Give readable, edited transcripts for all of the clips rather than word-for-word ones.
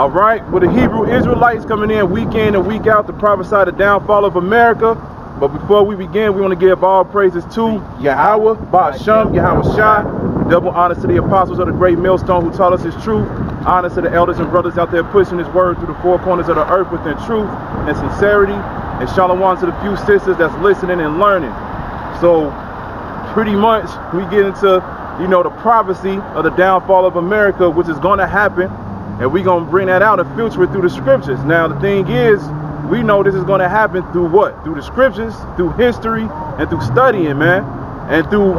All right, with the Hebrew Israelites coming in week in and week out to prophesy the downfall of America. But before we begin, we want to give all praises to Yahweh, Ba'ashem, Yahweh Shai. Double honors to the apostles of the great millstone who taught us his truth. Honors to the elders and brothers out there pushing his word through the four corners of the earth within truth and sincerity. And shalom to the few sisters that's listening and learning. So pretty much we get into, you know, the prophecy of the downfall of America, which is going to happen. And we're going to bring that out and filter it through the scriptures. Now, the thing is, we know this is going to happen through what? Through the scriptures, through history, and through studying, man. And through,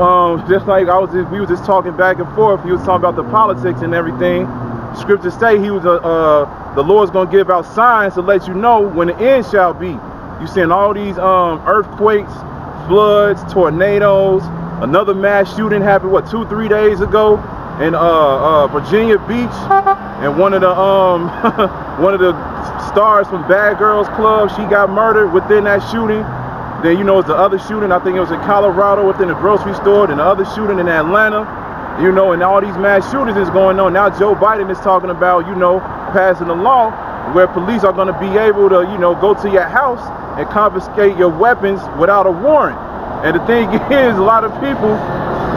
just like we was just talking back and forth. He was talking about the politics and everything. Scriptures say he was the Lord's going to give out signs to let you know when the end shall be. You seeing all these earthquakes, floods, tornadoes. Another mass shooting happened, what, 2-3 days ago in Virginia Beach. And one of the one of the stars from Bad Girls Club, she got murdered within that shooting. Then, you know, it's the other shooting, I think it was in Colorado within the grocery store, and the other shooting in Atlanta, you know, and all these mass shootings is going on. Now Joe Biden is talking about, you know, passing a law where police are going to be able to, you know, go to your house and confiscate your weapons without a warrant. And the thing is, a lot of people,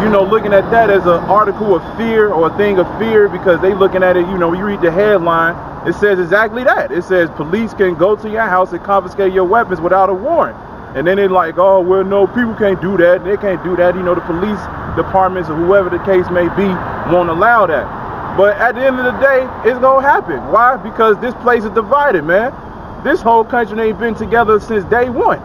you know, looking at that as an article of fear or a thing of fear, because they looking at it, you know, you read the headline, it says exactly that. It says police can go to your house and confiscate your weapons without a warrant. And then they're like, oh, well, no, people can't do that. They can't do that. You know, the police departments or whoever the case may be won't allow that. But at the end of the day, it's going to happen. Why? Because this place is divided, man. This whole country ain't been together since day one.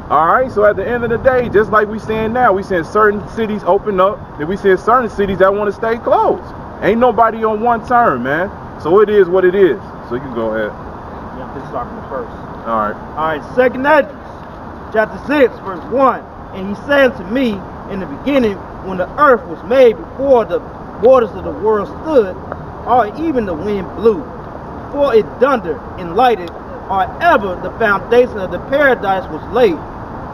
All right, so at the end of the day, just like we saying now, we seeing certain cities open up, and we seeing certain cities that want to stay closed. Ain't nobody on one term, man. So it is what it is. So you can go ahead. Yeah, this is starting the first. All right. All right, Second Esdras, chapter 6, verse 1. And he said to me, in the beginning, when the earth was made, before the waters of the world stood, or even the wind blew, before it thundered and lighted, or ever the foundation of the paradise was laid,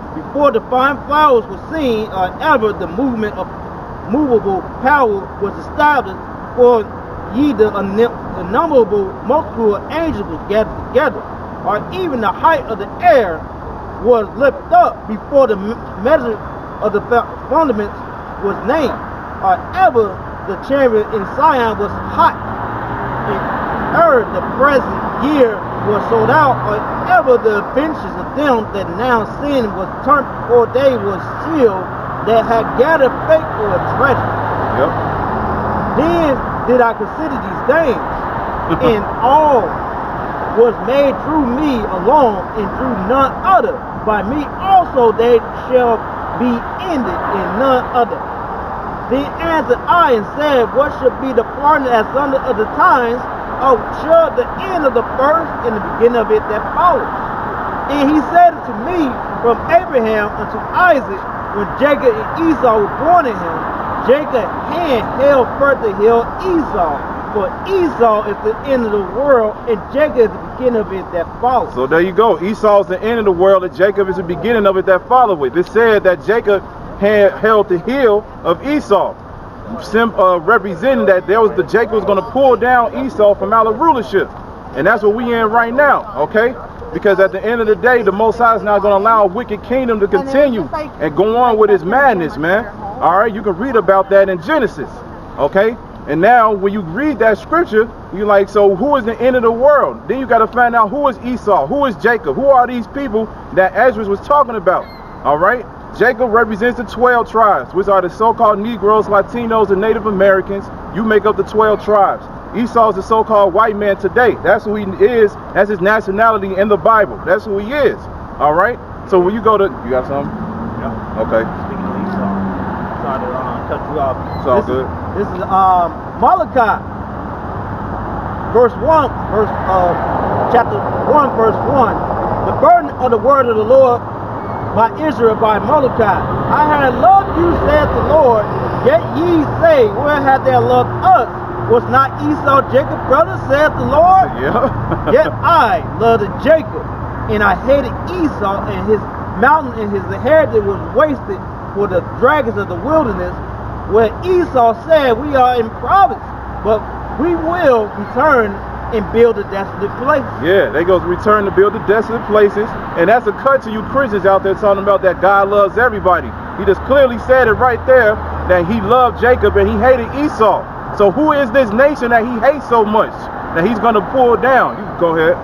before the fine flowers were seen, or ever the movement of movable power was established, for ye the innumerable multitude of angels was gathered together, or even the height of the air was lifted up before the measure of the fundaments was named, or ever the chariot in Zion was hot, and the present year was sold out, or ever the benches of them that now sin was turned before they was sealed, that had gathered faith for a treasure. Yep. Then did I consider these things, and all was made through me alone, and through none other. By me also they shall be ended, in none other. Then answered I and said, what should be the pardon as under of the times, or shall the end of the first and the beginning of it that follows? And he said to me, from Abraham unto Isaac, when Jacob and Esau were born in him, Jacob's hand held further hill Esau, for Esau is the end of the world, and Jacob is the beginning of it that follows. So there you go. Esau is the end of the world, and Jacob is the beginning of it that follows it. It said that Jacob held the heel of Esau, representing that Jacob was going to pull down Esau from out of rulership. And that's what we in right now, okay? Because at the end of the day, the Most High is not going to allow a wicked kingdom to continue and go on with his madness, man. All right, you can read about that in Genesis, okay? And now when you read that scripture, you're like, so who is the end of the world? Then you got to find out who is Esau, who is Jacob, who are these people that Esdras was talking about, all right? Jacob represents the 12 tribes, which are the so-called Negroes, Latinos, and Native Americans. You make up the 12 tribes. Esau is the so-called white man today. That's who he is. That's his nationality in the Bible. That's who he is. All right? So when you go to... You got something? Yeah. Okay. Speaking of Esau, sorry to cut you off. It's all good. This is Malachi, chapter 1, verse 1. The burden of the word of the Lord by Israel, by Malachi. I had loved you, saith the Lord, yet ye say, where had they loved us? Was not Esau Jacob's brother, saith the Lord? Yeah. Yet I loved Jacob, and I hated Esau, and his mountain and his inheritance was wasted for the dragons of the wilderness, where Esau said, we are in province, but we will return and build a desolate place. Yeah, they go return to build the desolate places. And that's a cut to you Christians out there talking about that God loves everybody. He just clearly said it right there that he loved Jacob and he hated Esau. So who is this nation that he hates so much that he's going to pull down? You can go ahead.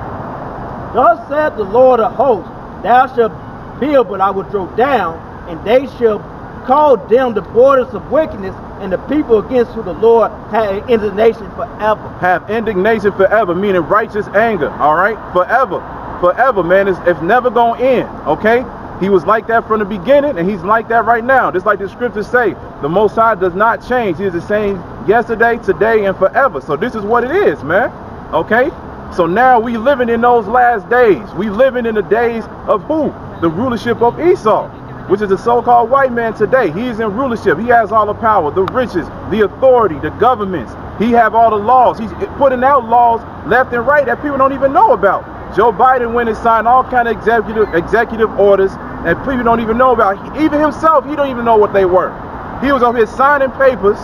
Thus said the Lord of hosts, thou shalt build, but I will throw down, and they shall call down the borders of wickedness, and the people against whom the Lord had indignation forever. Have indignation forever, meaning righteous anger, all right? Forever. Forever, man. It's never going to end, okay? He was like that from the beginning, and he's like that right now. Just like the scriptures say, the Most High does not change. He is the same yesterday, today, and forever. So this is what it is, man, okay? So now we living in those last days. We living in the days of who? The rulership of Esau, which is the so-called white man today. He is in rulership. He has all the power, the riches, the authority, the governments. He have all the laws. He's putting out laws left and right that people don't even know about. Joe Biden went and signed all kind of executive orders that people don't even know about. Even himself, he don't even know what they were. He was over here signing papers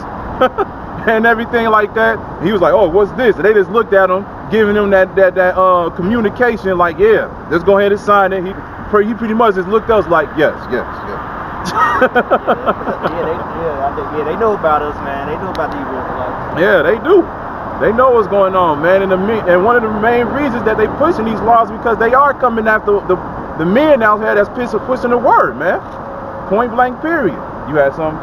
and everything like that. He was like, oh, what's this? And they just looked at him, giving him that communication like, yeah, let's go ahead and sign it. He pretty much just looked at us like, yes. Yeah, they know about us, man. They know about these Israelites. Yeah, they do. They know what's going on, man. And one of the main reasons that they pushing these laws because they are coming after the men out here that's pushing the word, man. Point blank, period. You had something?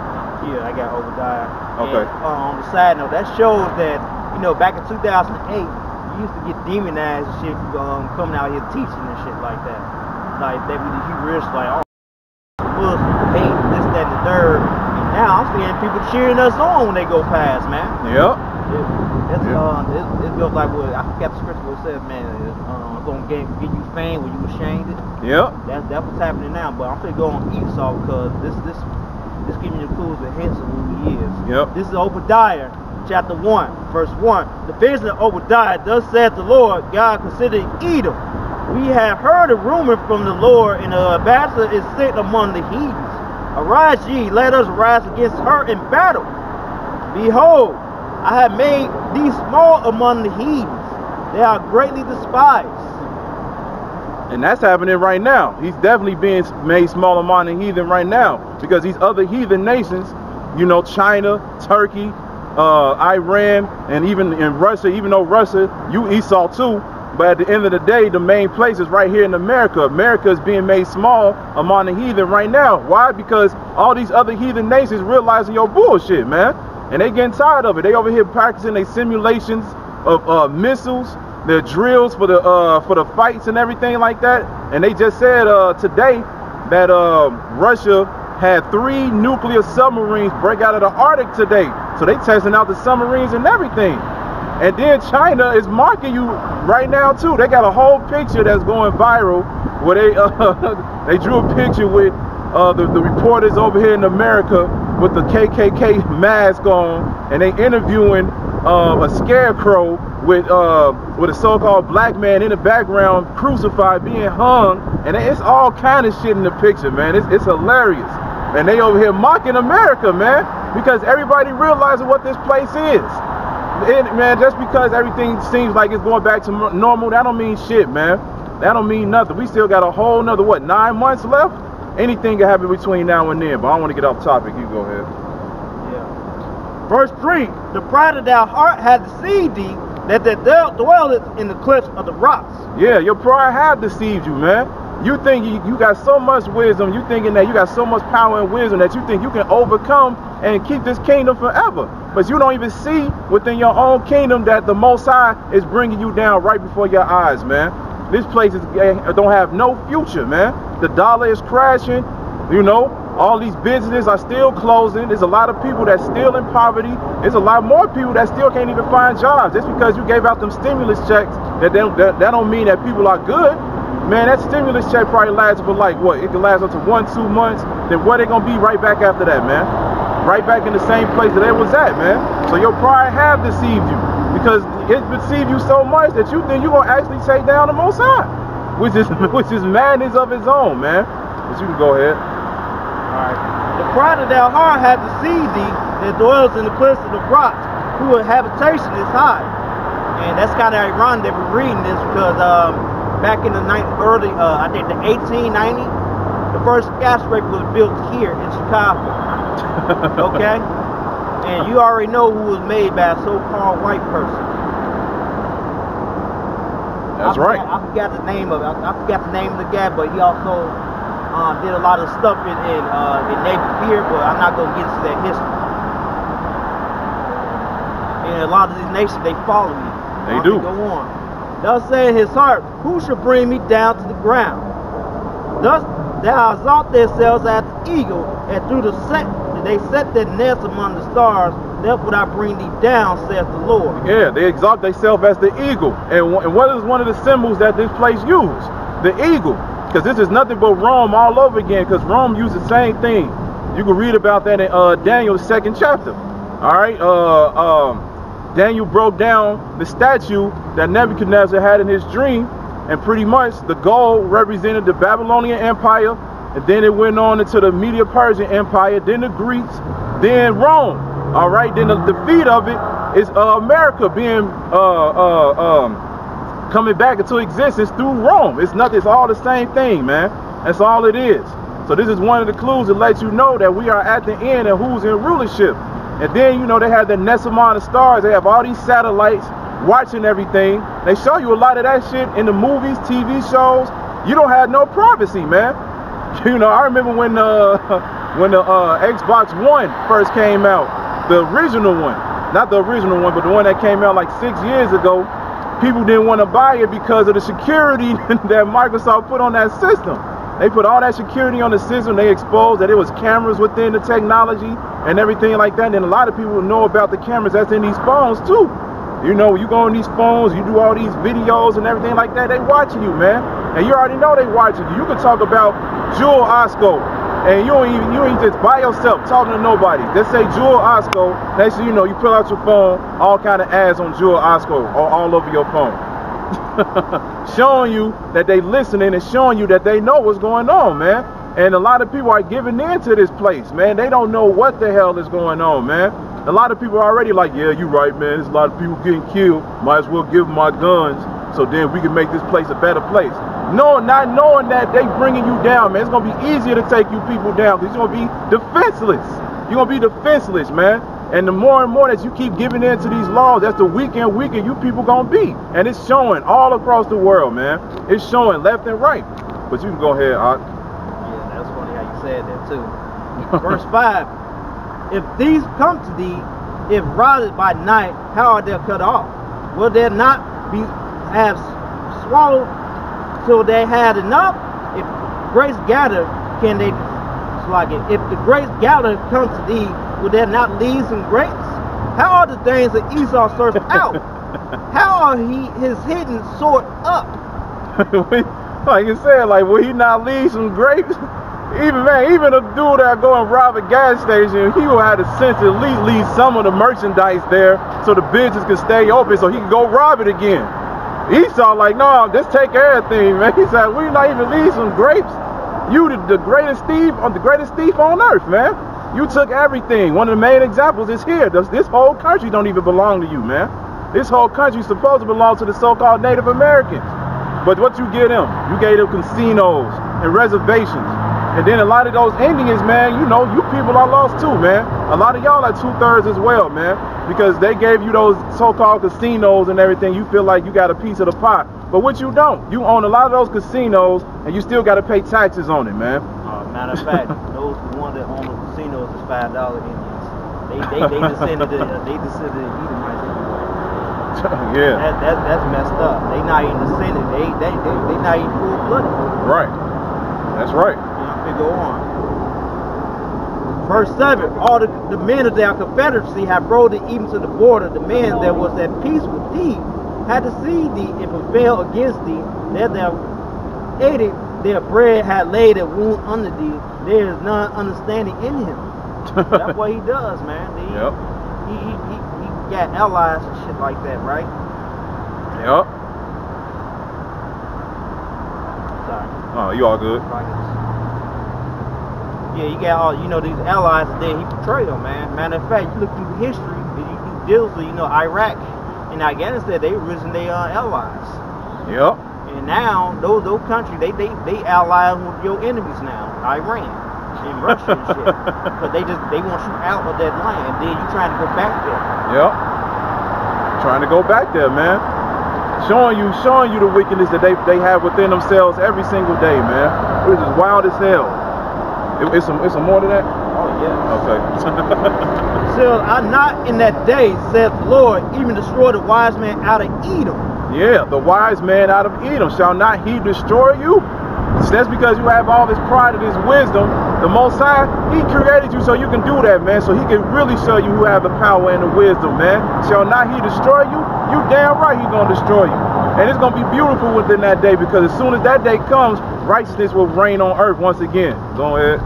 Yeah, I got Obadiah. Okay. And, on the side note, that shows that, you know, back in 2008, you used to get demonized and shit coming out here teaching and shit like that. Like, they were the Hebrews, like, oh, Muslims hate this, that, and the third. And now I'm seeing people cheering us on when they go past, man. Yep. It goes like what I forgot the scripture what it says, man. I'm gonna give you fame when you ashamed it. Yep. That's what's happening now. But I'm gonna go on Esau because this giving you clues and hints of who he is. Yep. This is Obadiah, chapter 1, verse 1. The vision of Obadiah, thus saith the Lord God considering Edom. We have heard a rumor from the Lord, and the ambassador is sent among the heathens. Arise ye, let us rise against her in battle. Behold, I have made thee small among the heathens. They are greatly despised. And that's happening right now. He's definitely being made small among the heathen right now because these other heathen nations, you know, China, Turkey, Iran, and even in Russia, even though Russia, you Esau too, but at the end of the day, the main place is right here in America. America is being made small among the heathen right now. Why? Because all these other heathen nations realizing your bullshit, man. And they getting tired of it. They over here practicing their simulations of missiles, their drills for the fights and everything like that. And they just said today that Russia had 3 nuclear submarines break out of the Arctic today. So they testing out the submarines and everything. And then China is marking you right now too. They got a whole picture that's going viral where they drew a picture with the reporters over here in America with the KKK mask on, and they interviewing a scarecrow with a so-called black man in the background crucified being hung, and it's all kind of shit in the picture, man. It's hilarious. And they over here mocking America, man, because everybody realizes what this place is. Man, just because everything seems like it's going back to normal, that don't mean shit, man. That don't mean nothing. We still got a whole nother, 9 months left? Anything can happen between now and then, but I don't want to get off topic. You go ahead. Yeah. Verse 3, the pride of thy heart hath deceived thee, that thou dwellest in the cliffs of the rocks. Yeah, your pride have deceived you, man. You think you got so much wisdom, you thinking that you got so much power and wisdom that you think you can overcome and keep this kingdom forever. But you don't even see within your own kingdom that the Most High is bringing you down right before your eyes, man. This place don't have no future, man. The dollar is crashing, you know. All these businesses are still closing. There's a lot of people that's still in poverty. There's a lot more people that still can't even find jobs. Just because you gave out them stimulus checks, that don't mean that people are good. Man, that stimulus check probably lasts for like what? It can last up to 1-2 months. Then where they gonna be right back after that, man? Right back in the same place that they was at, man. So your pride have deceived you, because it deceived you so much that you think you're gonna actually take down the Most High, which is madness of its own, man. But you can go ahead. All right. The pride of thy heart hath deceived thee, that dwells in the cliffs of the rocks. whose habitation is high. And that's kind of ironic that we're reading this because back in the I think the 1890, the first skyscraper was built here in Chicago. Okay? And you already know who was made by a so-called white person. That's right. I forgot the name of it. I forgot the name of the guy, but he also did a lot of stuff in Navy Pier, but I'm not going to get into that history. And a lot of these nations, they follow me. They do. Go on. Thus said his heart, who shall bring me down to the ground? Thus thou exalt thyself as the eagle, and through they set their nest among the stars. Therefore I bring thee down, saith the Lord. Yeah, they exalt themselves as the eagle. And what is one of the symbols that this place used? The eagle. Because this is nothing but Rome all over again, because Rome used the same thing. You can read about that in Daniel's 2nd chapter. All right. Daniel broke down the statue that Nebuchadnezzar had in his dream, and pretty much the gold represented the Babylonian Empire, and then it went on into the Medo-Persian Empire, then the Greeks, then Rome. All right, then the defeat of it is America being coming back into existence through Rome. It's all the same thing, man. That's all it is. So this is one of the clues that lets you know that we are at the end and who's in rulership. And then, you know, they have the nest among the stars. They have all these satellites watching everything. They show you a lot of that shit in the movies, TV shows. You don't have no privacy, man. You know, I remember when the Xbox One first came out, the original one, not the original one, but the one that came out like 6 years ago. People didn't want to buy it because of the security that Microsoft put on that system. They put all that security on the system. They exposed that it was cameras within the technology and everything like that. And a lot of people know about the cameras that's in these phones too. You know, you go on these phones, you do all these videos and everything like that. They watching you, man. And you already know they watching you. You can talk about Jewel Osco, and you ain't just by yourself talking to nobody. Just say Jewel Osco. Next thing you know, you pull out your phone, all kind of ads on Jewel Osco all over your phone. Showing you that they listening and showing you that they know what's going on, man. And a lot of people are giving in to this place, man. They don't know what the hell is going on, man. A lot of people are already like, yeah, you're right, man. There's a lot of people getting killed. Might as well give them my guns so then we can make this place a better place. No, not knowing that they bringing you down, man. It's going to be easier to take you people down because you're going to be defenseless. You're going to be defenseless, man. And the more and more that you keep giving in to these laws, that's the weaker and weaker you people gonna be. And it's showing all across the world, man. It's showing left and right. But you can go ahead, Art. Yeah, that's funny how you said that too. Verse 5. If these come to thee, if routed by night, how are they cut off? Will they not have swallowed till they had enough? If grace gather, can they like it? If the grace gather come to thee, will there not leave some grapes? How are the things that Esau searched out? How are his hidden sort up? Like you said, like will he not leave some grapes? Even a dude that go and rob a gas station, he will have the sense to at least leave some of the merchandise there so the business can stay open so he can go rob it again. Esau like, no, just take everything, man. He said, will you not even leave some grapes? You the greatest thief on earth, man. You took everything. One of the main examples is here. This whole country don't even belong to you, man. This whole country is supposed to belong to the so-called Native Americans. But what you give them? You gave them casinos and reservations. And then a lot of those Indians, man, you know, you people are lost too, man. A lot of y'all are 2/3 as well, man. Because they gave you those so-called casinos and everything. You feel like you got a piece of the pie. But what you don't. You own a lot of those casinos and you still got to pay taxes on it, man. Matter of fact, the ones that own the casinos is $5 Indians. They descended the Edomites anyway. Yeah. That's messed up. They not even descended. They not even full blooded. Right. That's right. Go on. Verse 7. All the men of their confederacy have rode it even to the border. The man that was at peace with thee had to see thee and prevail against thee. That thou aided their bread had laid a wound under thee. There is none understanding in him. That's what he does, man. He got allies and shit like that, right? Yep. Sorry. Oh, you all good? Yeah, you got all, you know, these allies, and then he betrayed them, man. Matter of fact, you look through history, you deals with, you know, Iraq and Afghanistan. They originally their allies. Yep. And now those countries they allies with your enemies now, Iran and Russia and shit. But they want you out of that land, and then you trying to go back there. Yep. Trying to go back there, man. Showing you the wickedness that they have within themselves every single day, man. It is wild as hell. It's some more to that? Oh yeah. Okay. Shall I not in that day, saith the Lord, even destroy the wise man out of Edom? Yeah, the wise man out of Edom, shall not he destroy you? So that's because you have all this pride and this wisdom. The Most High, he created you so you can do that, man. So he can really show you who have the power and the wisdom, man. Shall not he destroy you? You damn right he's going to destroy you. And it's going to be beautiful within that day, because as soon as that day comes, righteousness will reign on earth once again. Go ahead.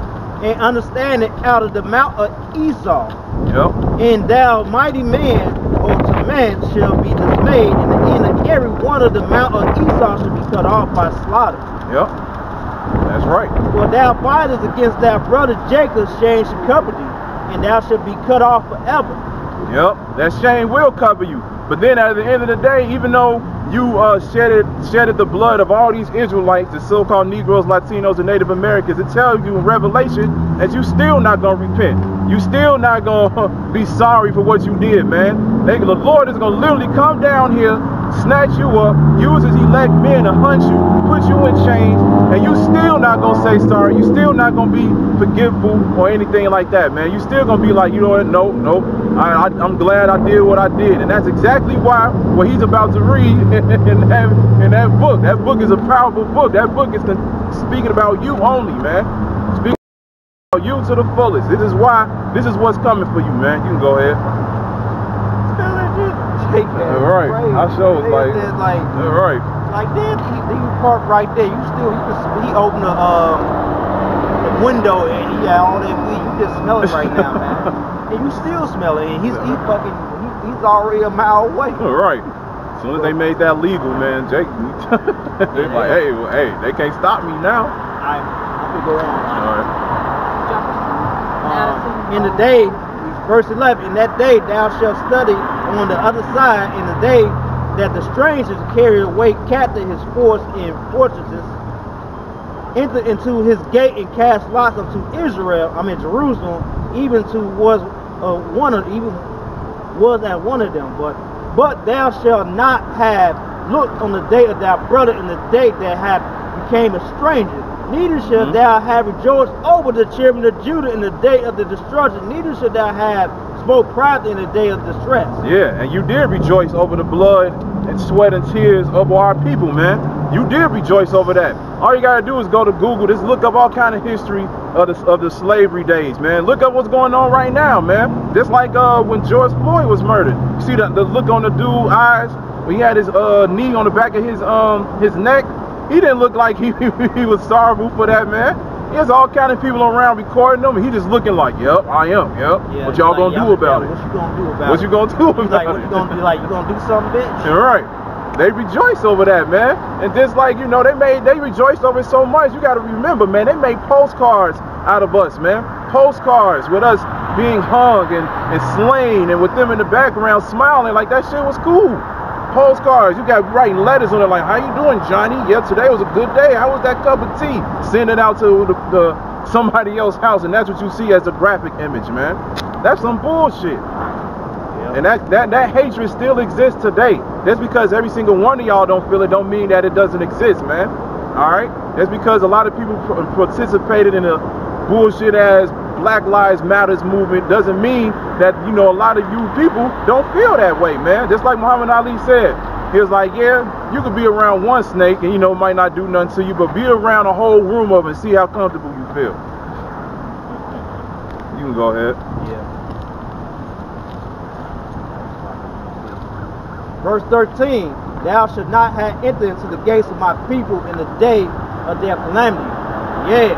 And understand it out of the mount of Esau. Yep. And thou mighty man, or to man, shall be dismayed, and the end of every one of the mount of Esau shall be cut off by slaughter. Yep. That's right. For thou fightest against thy brother Jacob's shame shall cover thee, and thou shalt be cut off forever. Yep. That shame will cover you. But then at the end of the day, even though you shedded the blood of all these Israelites, the so-called Negroes, Latinos, and Native Americans, it tells you in Revelation that you still not going to repent. You still not going to be sorry for what you did, man. The Lord is going to literally come down here, snatch you up, use his elect men to hunt you, put you in chains, and you still not going to say sorry. You still not going to be forgiveful or anything like that, man. You still going to be like, you know what, nope. I'm glad I did what I did. And that's exactly why what he's about to read in that book. That book is a powerful book. That book is speaking about you only, man. Speaking about you to the fullest. This is what's coming for you, man. You can go ahead. All right. I show it like all right. Like that, he parked right there. He opened the window and he had all that weed. You just smell it right now, man. And you still smell it. And he's already a mile away. All right. As soon as they made that legal, man, Jake, they're like, hey, they can't stop me now. I'm gonna go on. All right. In the day, verse 11, in that day thou shalt study on the other side, in the day that the strangers carry away captive his force in fortresses, enter into his gate and cast lots unto Jerusalem, even to was at one of them. But thou shalt not have looked on the day of thy brother in the day that have became a stranger. Neither shalt thou have rejoiced over the children of Judah in the day of the destruction. Neither shalt thou have spoke proudly in the day of distress. Yeah, and you did rejoice over the blood and sweat and tears of our people, man. You did rejoice over that. All you gotta do is go to Google, just look up all kind of history of the slavery days, man. Look up what's going on right now, man. Just like when George Floyd was murdered. You see the look on the dude's eyes when he had his knee on the back of his neck. He didn't look like he was sorrowful for that, man. There's all kind of people around recording them, and he just looking like, yep, I am, yep. Yeah, what y'all gonna do about it? What you gonna do about it? What you gonna do about it? What you gonna be like? You gonna do something, bitch? All right. They rejoice over that, man. And just like, you know, they rejoiced over it so much. You got to remember, man, they made postcards out of us, man. Postcards with us being hung and slain, and with them in the background smiling like that shit was cool. Postcards, you got writing letters on it like, how you doing, Johnny? Yeah, today was a good day. How was that cup of tea? Send it out to the somebody else's house, and that's what you see as a graphic image, man. That's some bullshit. And that hatred still exists today. Just because every single one of y'all don't feel it don't mean that it doesn't exist, man. All right? That's because a lot of people participated in a bullshit ass Black Lives Matters movement doesn't mean that, you know, a lot of you people don't feel that way, man. Just like Muhammad Ali said. He was like, yeah, you could be around one snake and, you know, it might not do nothing to you, but be around a whole room of it and see how comfortable you feel. You can go ahead. Yeah. Verse 13, thou shalt not have entered into the gates of my people in the day of their calamity. Yeah,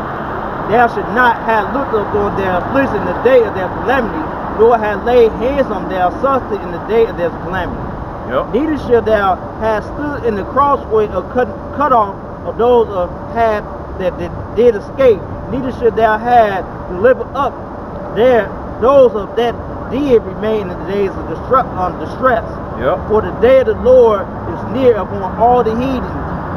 thou shalt not have looked upon their affliction in the day of their calamity, nor have laid hands on their substance in the day of their calamity. Yep. Neither shalt thou have stood in the crossway of cut off of those of half that did escape. Neither shalt thou have delivered up there those of that did remain in the days of distress. Yep. For the day of the Lord is near upon all the heathens,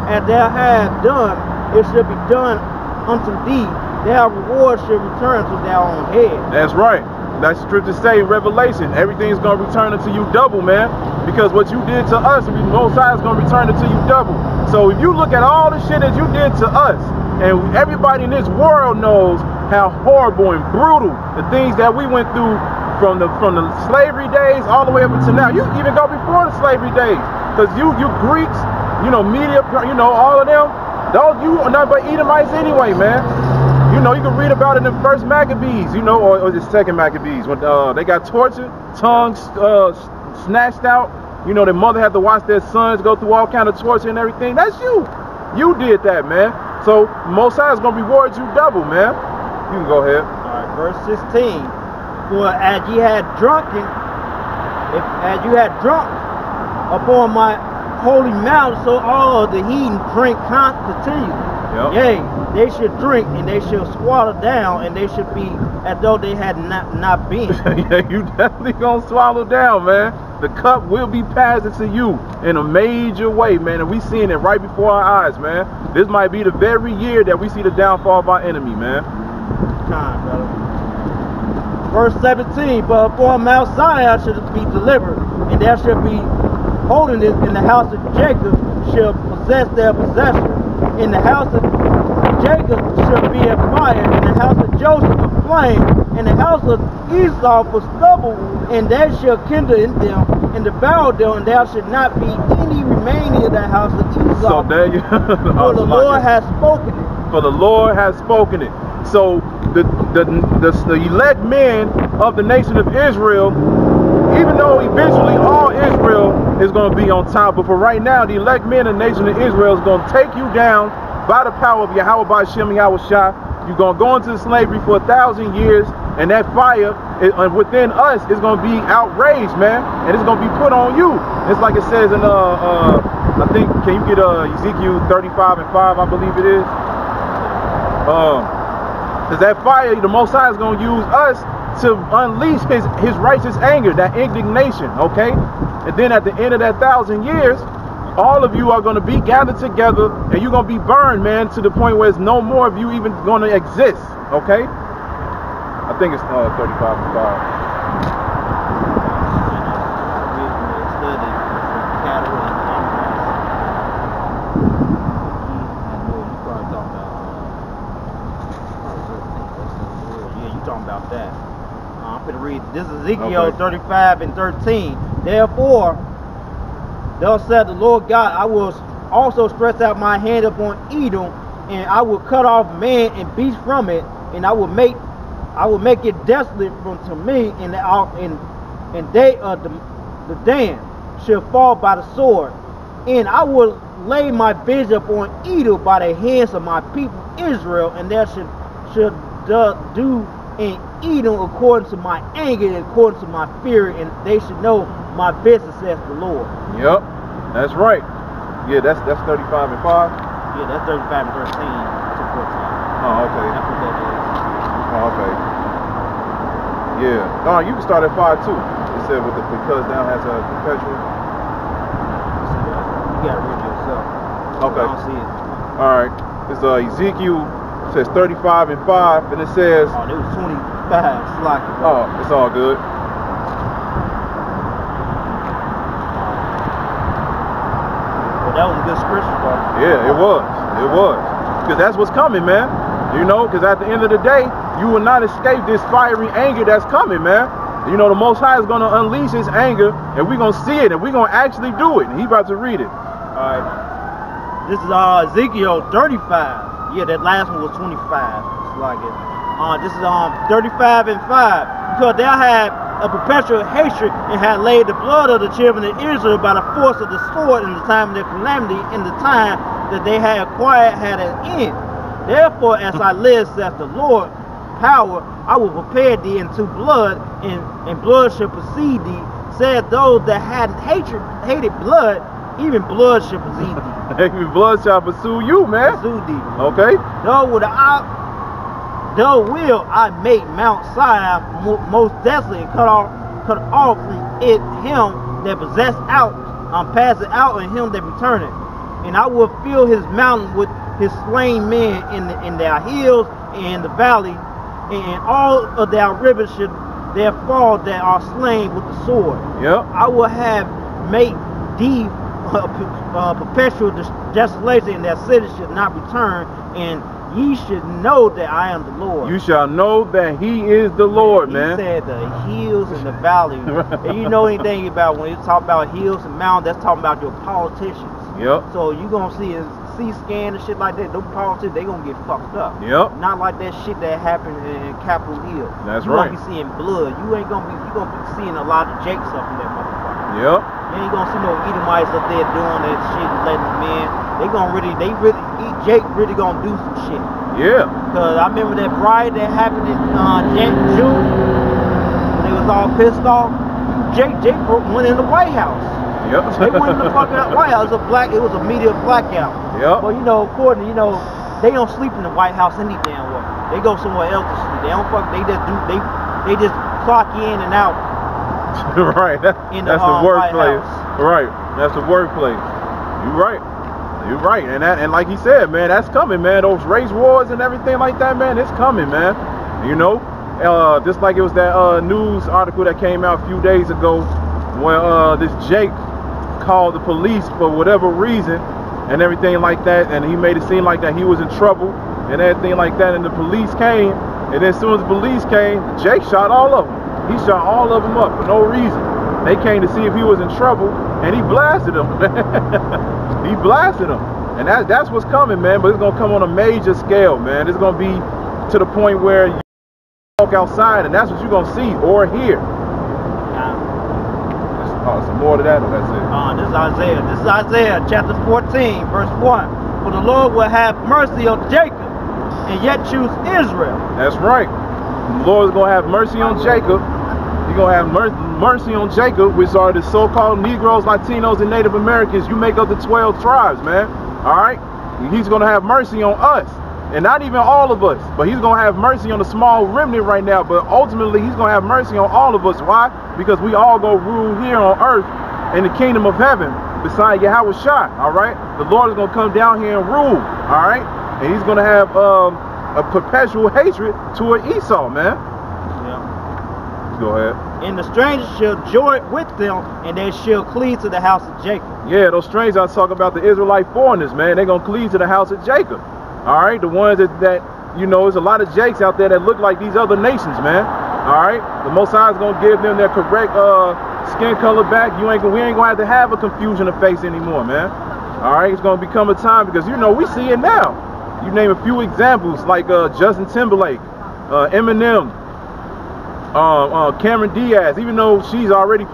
as thou hast done, it shall be done unto thee. Thy reward shall return to thy own head. That's right. That's scripture say in Revelation, everything's gonna return unto you double, man. Because what you did to us, the Most High is gonna return it to you double. So if you look at all the shit that you did to us, and everybody in this world knows how horrible and brutal the things that we went through from the slavery days all the way up until now. You even go before the slavery days, because you Greeks, you know, Media, you know, all of them, those you are nothing but Edomites anyway, man. You know, you can read about it in the first Maccabees, you know, or the second Maccabees, when they got tortured, tongues snatched out. You know, their mother had to watch their sons go through all kind of torture and everything. That's you. You did that, man. So Most High is gonna reward you double, man. You can go ahead. All right, verse 16. For as ye had drunk upon my holy mount, so all of the heathen drink continually. Yep. Yea, they should drink, and they shall swallow down, and they should be as though they had not been. Yeah, you definitely gonna swallow down, man. The cup will be passed to you in a major way, man, and we seeing it right before our eyes, man. This might be the very year that we see the downfall of our enemy, man. Time, brother. Verse 17, but upon Mount Zion shall be delivered, and there shall be holiness in the house of Jacob shall possess their possession. In the house of Jacob shall be a fire, in the house of Joseph a flame, in the house of Esau for stubble, and they shall kindle in them, and devour them, and there shall not be any remaining of the house of Esau. So there you for the Lord has spoken it. For the Lord has spoken it. So the elect men of the nation of Israel, even though eventually all Israel is going to be on top, but for right now, the elect men of the nation of Israel is going to take you down by the power of Yahweh by Shem Yahweh Shah. You're going to go into slavery for 1,000 years, and that fire within us is going to be outraged, man, and it's going to be put on you. It's like it says in I think, can you get Ezekiel 35:5, I believe it is. Because that fire, the Most High is going to use us to unleash his righteous anger, that indignation, okay? And then at the end of that 1,000 years, all of you are going to be gathered together, and you're going to be burned, man, to the point where there's no more of you even going to exist, okay? I think it's 35:5. This is Ezekiel 35:13. Therefore, thus said the Lord God, I will also stretch out my hand upon Edom, and I will cut off man and beast from it, and I will make it desolate unto me, and they of the Dan shall fall by the sword, and I will lay my vengeance upon Edom by the hands of my people Israel, and there should do in Edom according to my anger and according to my fury, and they should know my business, says the Lord. Yep, that's right. Yeah, that's 35:5. Yeah, that's 35:13 to 14. Oh, okay. That's what that is. Oh, okay. Yeah. No, you can start at 5 too. It said with because thou has a perpetual. You gotta read it yourself. Okay. I don't see it. All right. It's Ezekiel. It says 35:5, and it says. Oh, it was 25. Slack. Oh, it's all good. Well, that was a good scripture, bro. Yeah, it was. It was. Because that's what's coming, man. You know, because at the end of the day, you will not escape this fiery anger that's coming, man. You know, the Most High is going to unleash his anger, and we're going to see it, and we're going to actually do it. And he's about to read it. All right. This is Ezekiel 35. Yeah, that last one was 25. It's like it. This is 35:5. Because thou had a perpetual hatred and had laid the blood of the children of Israel by the force of the sword in the time of their calamity, in the time that they had acquired had an end. Therefore, as I live, saith the Lord, power, I will prepare thee into blood, and blood shall precede thee. Said those that had hated blood, even blood shall precede thee. Even blood shall pursue you, man. Pursue thee. Okay. Though though will I make Mount Sinai most desolate, and cut off from it him that possess out, pass it out, and him that returneth. And I will fill his mountain with his slain men in their hills and the valley, and all of their rivers should there fall that are slain with the sword. Yep. I will have made deep perpetual desolation, and their cities should not return, and ye should know that I am the Lord. You shall know that he is the Lord, man. He said the hills and the valleys. And you know anything about when you talk about hills and mountains, that's talking about your politicians. Yep. So you gonna see a C-scan and shit like that. Those politicians, they gonna get fucked up. Yep. Not like that shit that happened in Capitol Hill. That's you right. You gonna be seeing blood. You gonna be seeing a lot of Jakes up in that motherfucker. Yep. You ain't gonna see no Edomites up there doing that shit and letting them in. Jake really gonna do some shit. Yeah. Cause I remember that riot that happened in June when they was all pissed off. Jake went in the White House. Yep. They went in the fucking White House. It was a media blackout. Yep. But you know, according, they don't sleep in the White House any damn way. They go somewhere else to sleep. They don't fuck. They just clock in and out. Right. That's the workplace. Right. That's the workplace. You're right. You're right. And like he said, man, that's coming, man. Those race wars and everything like that, man, it's coming, man. You know, just like it was that news article that came out a few days ago when this Jake called the police for whatever reason and everything like that, and he made it seem like that he was in trouble and everything like that, and the police came, and then as soon as the police came, Jake shot all of them. He shot all of them up for no reason. They came to see if he was in trouble, and he blasted them. He blasted them. And that's what's coming, man. But it's going to come on a major scale, man. It's going to be to the point where you walk outside, and that's what you're going to see or hear. Some more to that, or that's it? This is Isaiah. This is Isaiah chapter 14, verse 1. For the Lord will have mercy on Jacob, and yet choose Israel. That's right. The Lord is going to have mercy on Jacob. He's going to have mercy on Jacob, which are the so-called Negroes, Latinos, and Native Americans. You make up the 12 tribes, man. All right? He's going to have mercy on us. And not even all of us, but he's going to have mercy on a small remnant right now. But ultimately, he's going to have mercy on all of us. Why? Because we all go rule here on earth in the kingdom of heaven beside Yahweh Shai. All right? The Lord is going to come down here and rule. All right? And he's going to have a perpetual hatred toward Esau, man. Yeah. Go ahead. And the strangers shall joy with them, and they shall cleave to the house of Jacob. Yeah, those strangers I talk about, the Israelite foreigners, man. They're going to cleave to the house of Jacob. All right, the ones that you know, there's a lot of Jakes out there that look like these other nations, man. All right, the Most High is gonna give them their correct skin color back. We ain't gonna have to have a confusion of face anymore, man. All right, it's gonna become a time because we see it now. You name a few examples like Justin Timberlake, Eminem, Cameron Diaz. Even though she's already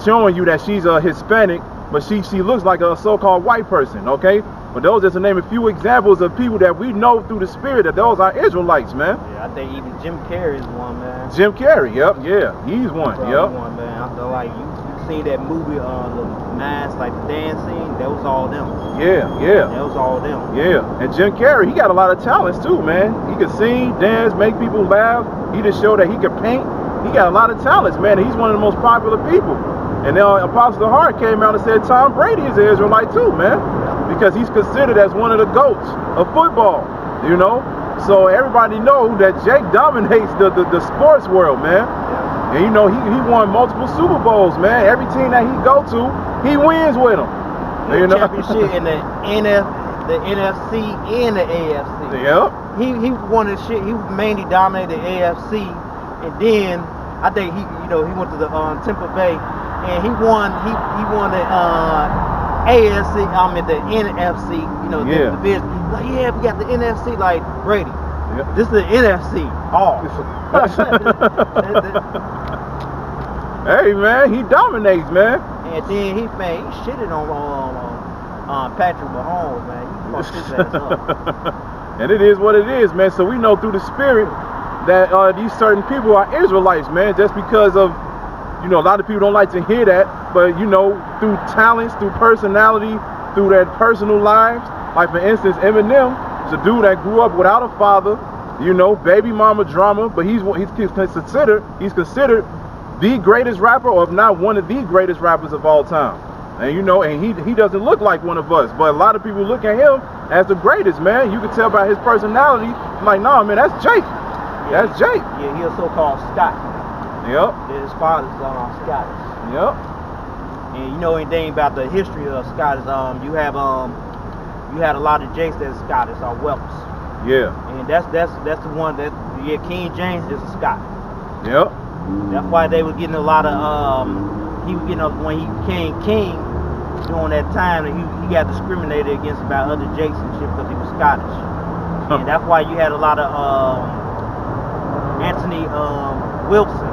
showing you that she's a Hispanic, but she looks like a so-called white person, okay? But those just to name a few examples of people that we know through the spirit that those are Israelites, man. Yeah, I think even Jim Carrey is one, man. Jim Carrey, yep, yeah, he's one, yep. One, man. I feel like you seen that movie, the mask, like the dance scene. That was all them. Yeah. That was all them. Yeah, and Jim Carrey, he got a lot of talents too, man. He could sing, dance, make people laugh. He just showed that he could paint. He got a lot of talents, man. And he's one of the most popular people. And then Apostle Hart came out and said Tom Brady is an Israelite too, man. Because he's considered as one of the GOATs of football, you know? So everybody know that Jake dominates the sports world, man. And he won multiple Super Bowls, man. Every team that he go to, he wins with them. You know? Championship in the NFC and the AFC. Yep. He won the shit. He mainly dominated the AFC, and then I think he went to the Tampa Bay, and he won the AFC. The NFC. The division. Like, yeah, we got the NFC, like Brady. Yep. This is the NFC. Oh. Hey, man, he dominates, man. And then he shitted on Patrick Mahomes, man. He fucked his ass up. And it is what it is, man. So we know through the spirit that these certain people are Israelites, man. Just because of, a lot of people don't like to hear that, but through talents, through personality, through their personal lives. Like for instance, Eminem is a dude that grew up without a father, you know, baby mama drama, but he's considered the greatest rapper, or if not one of the greatest rappers of all time. And you know, and he doesn't look like one of us, but a lot of people look at him as the greatest, man. You can tell by his personality, like, nah, man, that's Jake. Yeah, that's Jake. Yeah, he's a so-called Scot. Yep. His father's Scottish. Yep. And you know anything about the history of Scottish? You had a lot of Jakes that's Scottish or Welsh. Yeah. And that's the one that King James is a Scot. Yep. That's why they were getting a lot of he was getting when he became king during that time, that he got discriminated against about other Jakes and shit because he was Scottish. And that's why you had a lot of Anthony Wilson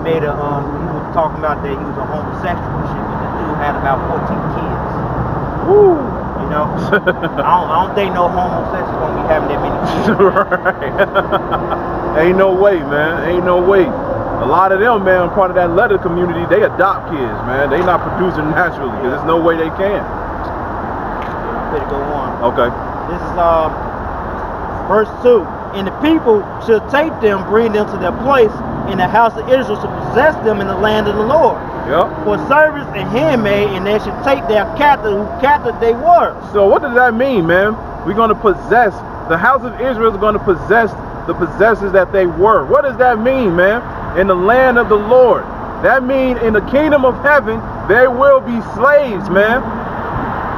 made a he was talking about that he was a homosexual and shit, but the dude had about 14 kids. Woo! You know? I don't think no homosexual gonna be having that many kids. Right. Ain't no way, man. Ain't no way. A lot of them, man, part of that letter community, they adopt kids, man. They not producing naturally, because there's no way they can. I'm ready to go on. Okay. This is verse 2. And the people should take them, bring them to their place in the house of Israel, to possess them in the land of the Lord. Yep. For service and handmaid, and they should take their captive, who captive they were. So what does that mean, man? We're going to possess, the house of Israel is going to possess the possessors that they were. What does that mean, man? In the land of the Lord. That means in the kingdom of heaven, there will be slaves, man.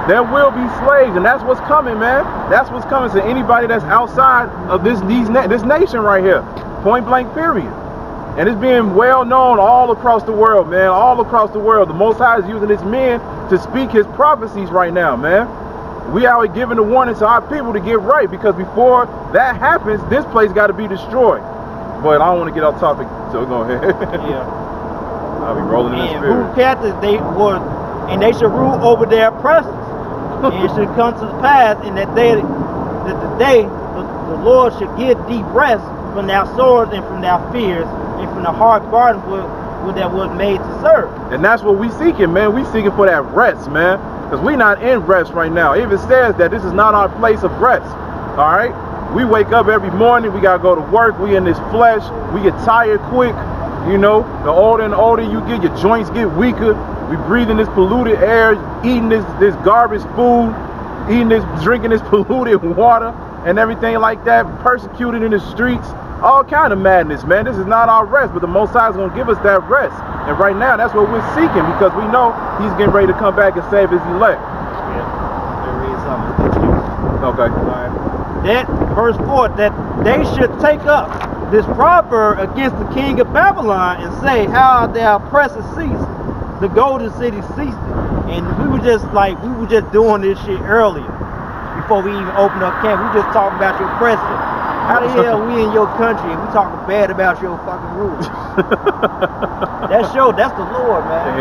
There will be slaves, and that's what's coming, man. That's what's coming to anybody that's outside of this nation right here. Point blank, period. And it's being well known all across the world, man. All across the world. The Most High is using his men to speak his prophecies right now, man. We are giving a warning to our people to get right, because before that happens, this place got to be destroyed. But I don't want to get off topic, so go ahead. Yeah. I'll be rolling in the spirit. Who captives they were, and they should rule over their oppressors. And it should come to pass in that day, the Lord should give thee rest from their swords and from their fears and from the hard garden that was made to serve. And that's what we seeking, man. We seeking for that rest, man. Because we not in rest right now. It even says that this is not our place of rest. All right? We wake up every morning. We got to go to work. We in this flesh. We get tired quick. You know, the older and older you get, your joints get weaker. We breathing this polluted air, eating this garbage food, drinking this polluted water and everything like that, persecuted in the streets, all kind of madness, man. This is not our rest, but the Most High is going to give us that rest. And right now, that's what we're seeking, because we know he's getting ready to come back and save his elect. Yeah. There is something. Okay. All right. That verse 4, that they should take up this proverb against the king of Babylon and say, how their oppressors ceased, the golden city ceased it. And we were just doing this shit earlier before we even opened up camp. We just talking about your president. How the hell we in your country and we talking bad about your fucking rules? That's the Lord, man.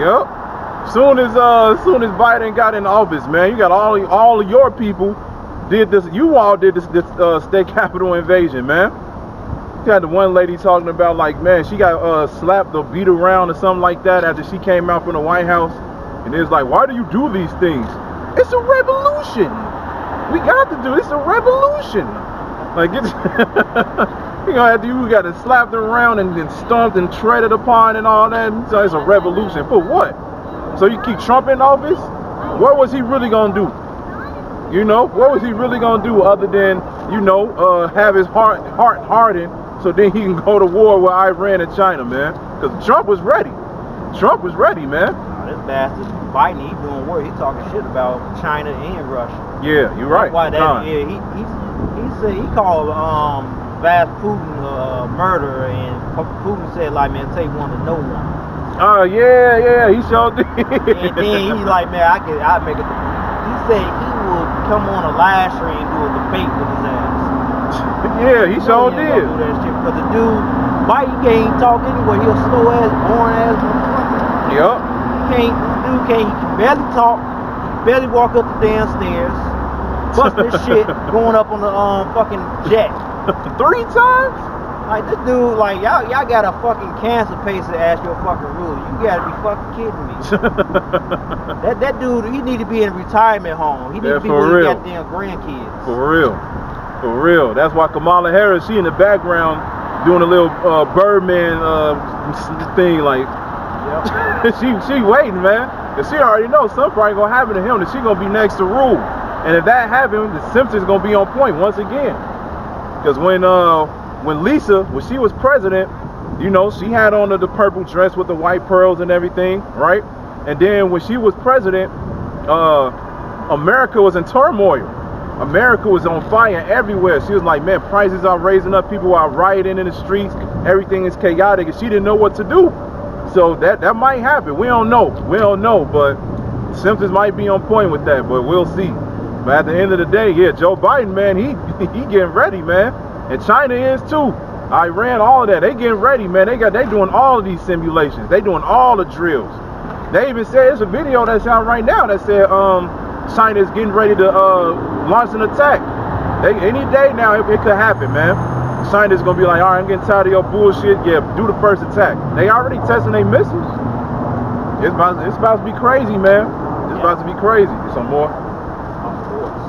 Yep. Soon as Biden got in office, man, you got all of your people did this. You all did this state capitol invasion, man. You had the one lady talking about, like, man, she got slapped or beat around or something like that after she came out from the White House. And it's like, why do you do these things? It's a revolution. We got to do. It's a revolution. Like, it's you got to slap them around and then stomped and treaded upon and all that. So it's a revolution for what? So you keep Trump in office? What was he really gonna do? You know, what was he really gonna do other than, you know, have his heart hardened so then he can go to war with Iran and China, man? Because Trump was ready. Trump was ready, man. This bastard Biden, he doing work. He talking shit about China and Russia. Yeah, you're right. Why that? Yeah, he said he called Putin murderer, and Putin said, like, man, take one to know one. Oh yeah, he sure did. And then he's like, man, I make it. He said he will come on a live stream and do a debate with his ass. Yeah, he sure did. Do that shit because the dude, Biden can't talk anyway. He'll slow ass, boring ass motherfucker. Yup. He can barely talk, barely walk up the damn stairs, bust this shit going up on the fucking jet. 3 times? Like, this dude, like, y'all got a fucking cancer patient to ask your fucking rule. You gotta be fucking kidding me. that dude, he need to be in a retirement home. He need to be with his goddamn grandkids. For real. For real. That's why Kamala Harris, she in the background doing a little Birdman thing, like, yep. she waiting, man. Cause she already knows something probably gonna happen to him, that she gonna be next to rule. And if that happens, the Simpsons gonna be on point once again. Cause when Lisa, when she was president, you know, she had on the purple dress with the white pearls and everything, right? And then when she was president, America was in turmoil. America was on fire everywhere. She was like, man, prices are raising up, people are rioting in the streets, everything is chaotic, and she didn't know what to do. So that might happen. We don't know, but Simpsons might be on point with that, but we'll see. But at the end of the day, yeah, Joe Biden, man, he getting ready, man. And China is too. Iran, all of that, they getting ready, man. They doing all of these simulations. They doing all the drills. They even said, there's a video that's out right now that said China is getting ready to launch an attack. Any day now it could happen, man. China's gonna be like, all right, I'm getting tired of your bullshit. Yeah, do the first attack. They already testing their missiles. It's about to be crazy, man. It's about to be crazy. Some more. Of course.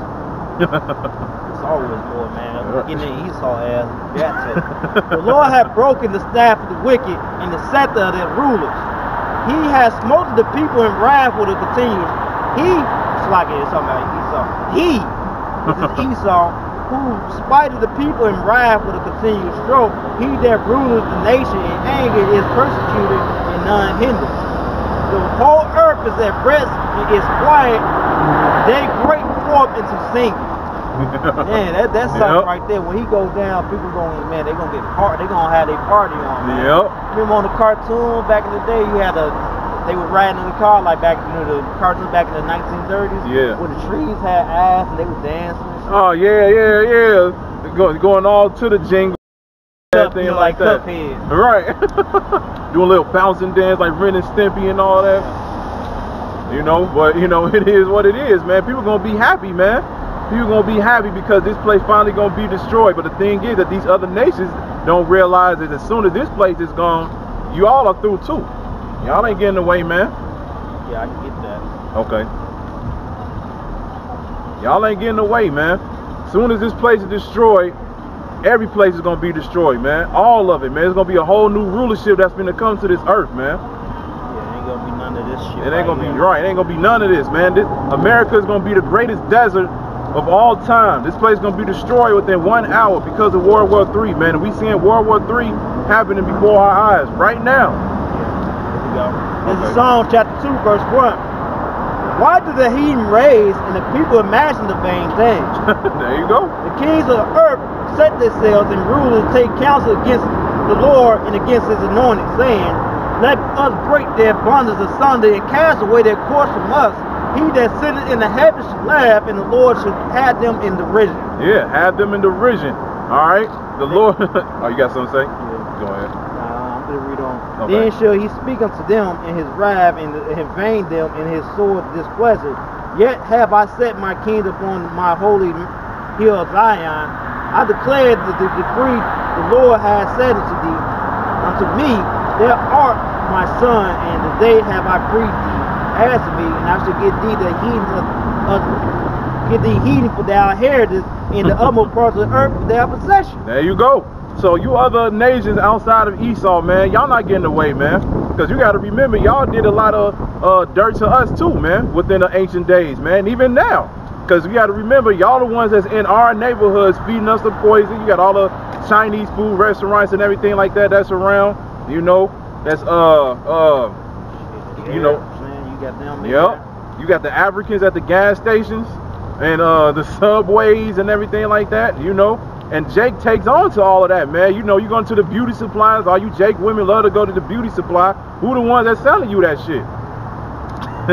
It's always more, man. Getting in Esau ass. The Lord hath broken the staff of the wicked and the scepter of their rulers. He has smote the people in wrath with a continuous. It's like it's talking about Esau. This is Esau, who spited the people in wrath with a continuous stroke. He that ruleth the nation in anger is persecuted and none hindered. The whole earth is at rest and is quiet. They break forth into singing. Man, that's something right there. When he goes down, people going, man, they gonna have their party on. Man. Yep. Remember on the cartoon back in the day, you had they were riding in the car like back, you know, the cartoons back in the 1930s. Yeah. Where the trees had ass and they were dancing. Oh yeah. Going all to the jingle. Thing like that. Cuphead. Right. Doing a little bouncing dance like Ren and Stimpy and all that. You know, but you know, it is what it is, man. People gonna be happy, man. People gonna be happy because this place finally gonna be destroyed. But the thing is that these other nations don't realize that as soon as this place is gone, you all are through too. Y'all ain't getting away, man. Yeah, I can get that. Okay. Y'all ain't getting away, man. As soon as this place is destroyed, every place is gonna be destroyed, man. All of it, man. It's gonna be a whole new rulership that's gonna come to this earth, man. Yeah, it ain't gonna be none of this shit. It ain't gonna be right. It ain't gonna be none of this, man. America is gonna be the greatest desert of all time. This place is gonna be destroyed within 1 hour because of World War III, man. And we seeing World War III happening before our eyes right now. Yeah, here we go. This is Psalm chapter 2, verse 1. Why do the heathen rage and the people imagine the vain things? There you go. The kings of the earth set themselves and rulers take counsel against the Lord and against his anointed, saying, let us break their bondage asunder and cast away their cords from us. He that sitteth in the heavens should laugh, and the Lord should have them in derision. Yeah, have them in derision. All right. The Lord. Oh, you got something to say? Yeah. Go ahead. I'm going to read on. Okay. Then shall he speak unto them in his wrath and vain them in his sore displeasure. Yet have I set my kingdom upon my holy hill of Zion. I declare the decree the Lord has said unto me, thou art my son, and today have I freed thee. Ask me, and I shall give thee the heathen for thy inheritance, in the utmost parts of the earth for their possession. There you go. So you other nations outside of Esau, man, y'all not getting away, man. Because you got to remember, y'all did a lot of dirt to us too, man, within the ancient days, man, even now. Because you got to remember, y'all the ones that's in our neighborhoods feeding us the poison. You got all the Chinese food restaurants and everything like that that's around, you know. That's, you know. Man, you got them. Yep. You got the Africans at the gas stations and the subways and everything like that, you know. And Jake takes on to all of that, man. You know, you going to the beauty supplies. All you Jake women love to go to the beauty supply. Who the ones that's selling you that shit?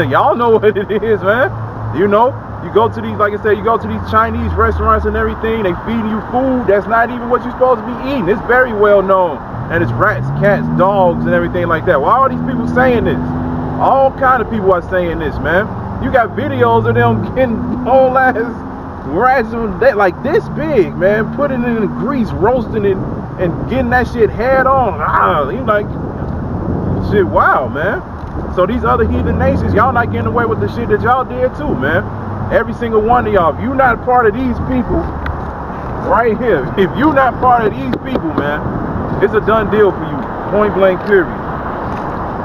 Y'all know what it is, man. You know, you go to these, like I said, you go to these Chinese restaurants and everything. They feeding you food that's not even what you're supposed to be eating. It's very well known. And it's rats, cats, dogs, and everything like that. Why are these people saying this? All kind of people are saying this, man. You got videos of them getting whole ass rats like this big, man, putting it in grease, roasting it, and getting that shit head on. You like, shit, wow, man. So these other heathen nations, y'all not getting away with the shit that y'all did too, man. Every single one of y'all. If you're not part of these people, right here. If you're not part of these people, man, it's a done deal for you. Point blank, period.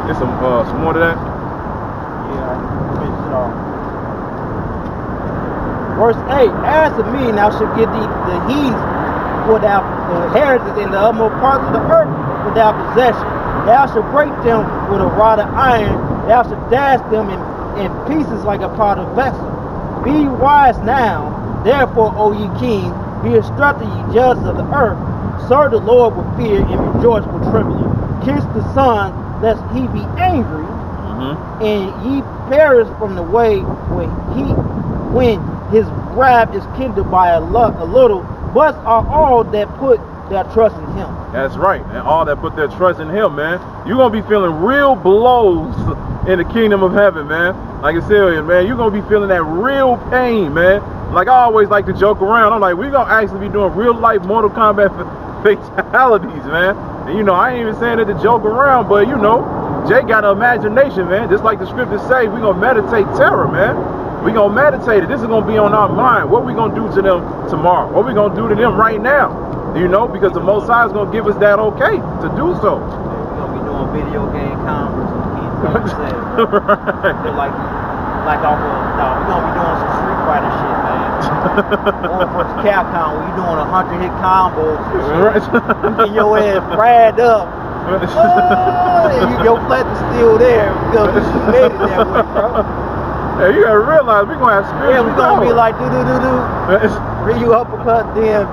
Get some more of that. Yeah, I can finish it off. Verse 8, as to me, thou shalt give thee the heaths for thy inheritance in the utmost parts of the earth for thy possession. Thou shalt break them with a rod of iron, thou shalt dash them in pieces like a potter's vessel. Be wise now, therefore, O ye kings, be instructed, ye judges of the earth. Serve the Lord with fear and rejoice with trembling. Kiss the Son, lest he be angry, and ye perish from the way when his wrath is kindled by a little. Blessed are all that put their trust in him. That's right, and all that put their trust in him, man. You're gonna be feeling real blows in the kingdom of heaven, man. Like I said, man, you're gonna be feeling that real pain, man. Like I always like to joke around. I'm like, we're gonna actually be doing real life Mortal Kombat fatalities, man. And you know, I ain't even saying it to joke around, but you know, Jay got an imagination, man. Just like the scriptures say, we're gonna meditate terror, man. We're gonna meditate it. This is gonna be on our mind. What we gonna do to them tomorrow? What we gonna do to them right now? You know, because the Most High is gonna give us that okay to do so. We're gonna be doing video game conference and like off of, we're gonna be doing some Street Fighter shit, man. Going for Capcom, where you doing 100-hit combos and shit. You get your ass fried up. Your flesh is still there because you made it that way, bro. Hey, you gotta realize we're gonna have spiritual. Yeah, we're gonna be like bring you uppercut, then